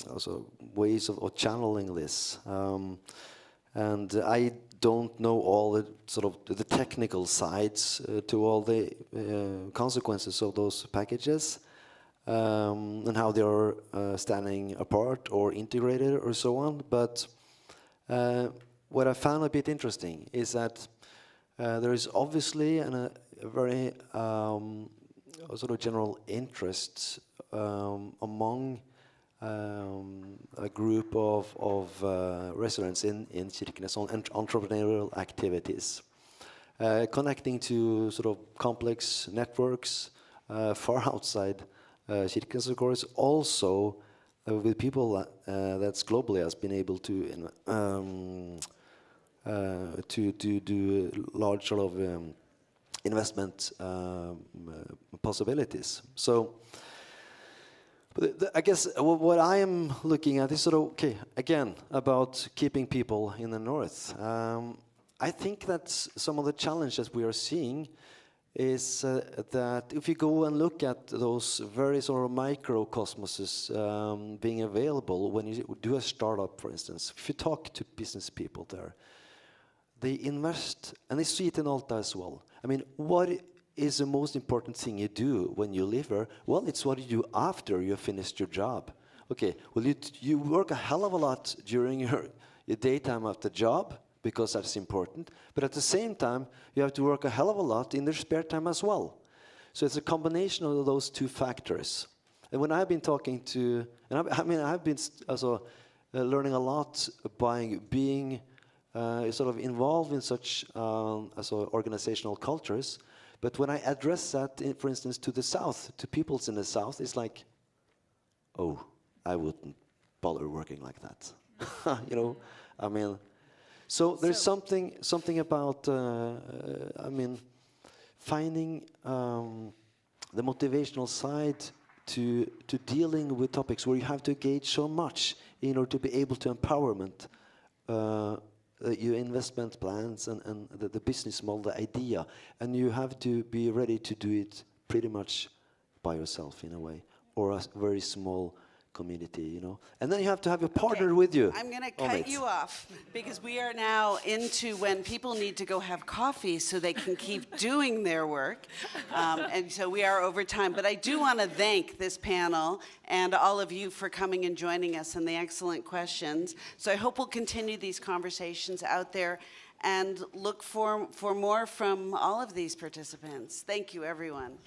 also ways of channeling this, and I don't know all the technical sides to all the consequences of those packages, and how they are standing apart or integrated or so on. But what I found a bit interesting is that there is obviously a very general interest among a group of residents in Kirkenes on entrepreneurial activities, connecting to complex networks, far outside Kirkenes, of course, also with people that's globally has been able to do large sort of investment possibilities. So I guess what I am looking at is sort of, okay, again, about keeping people in the north. I think that some of the challenges we are seeing is that if you go and look at those very sort of microcosmoses being available when you do a startup, for instance, if you talk to business people there, they invest, and they see it in Alta as well. I mean, what is the most important thing you do when you live here? Well, it's what you do after you have finished your job. Okay, well, you work a hell of a lot during your daytime of the job, because that's important, but at the same time, you have to work a hell of a lot in their spare time as well. So it's a combination of those two factors. And when I've been talking to, and I've been also learning a lot by being sort of involved in such organizational cultures, but when I address that, for instance, to the South, to peoples in the South, it's like, oh, I wouldn't bother working like that. You know, I mean, so there's something about, I mean, finding the motivational side to dealing with topics where you have to engage so much in order to be able to empowerment your investment plans and the business model, the idea, and you have to be ready to do it pretty much by yourself in a way, or a very small community, you know. And then you have to have a partner with you. I'm going to cut you off because we are now into when people need to go have coffee so they can keep doing their work. And so we are over time. But I do want to thank this panel and all of you for coming and joining us and the excellent questions. So I hope we'll continue these conversations out there and look for more from all of these participants. Thank you, everyone.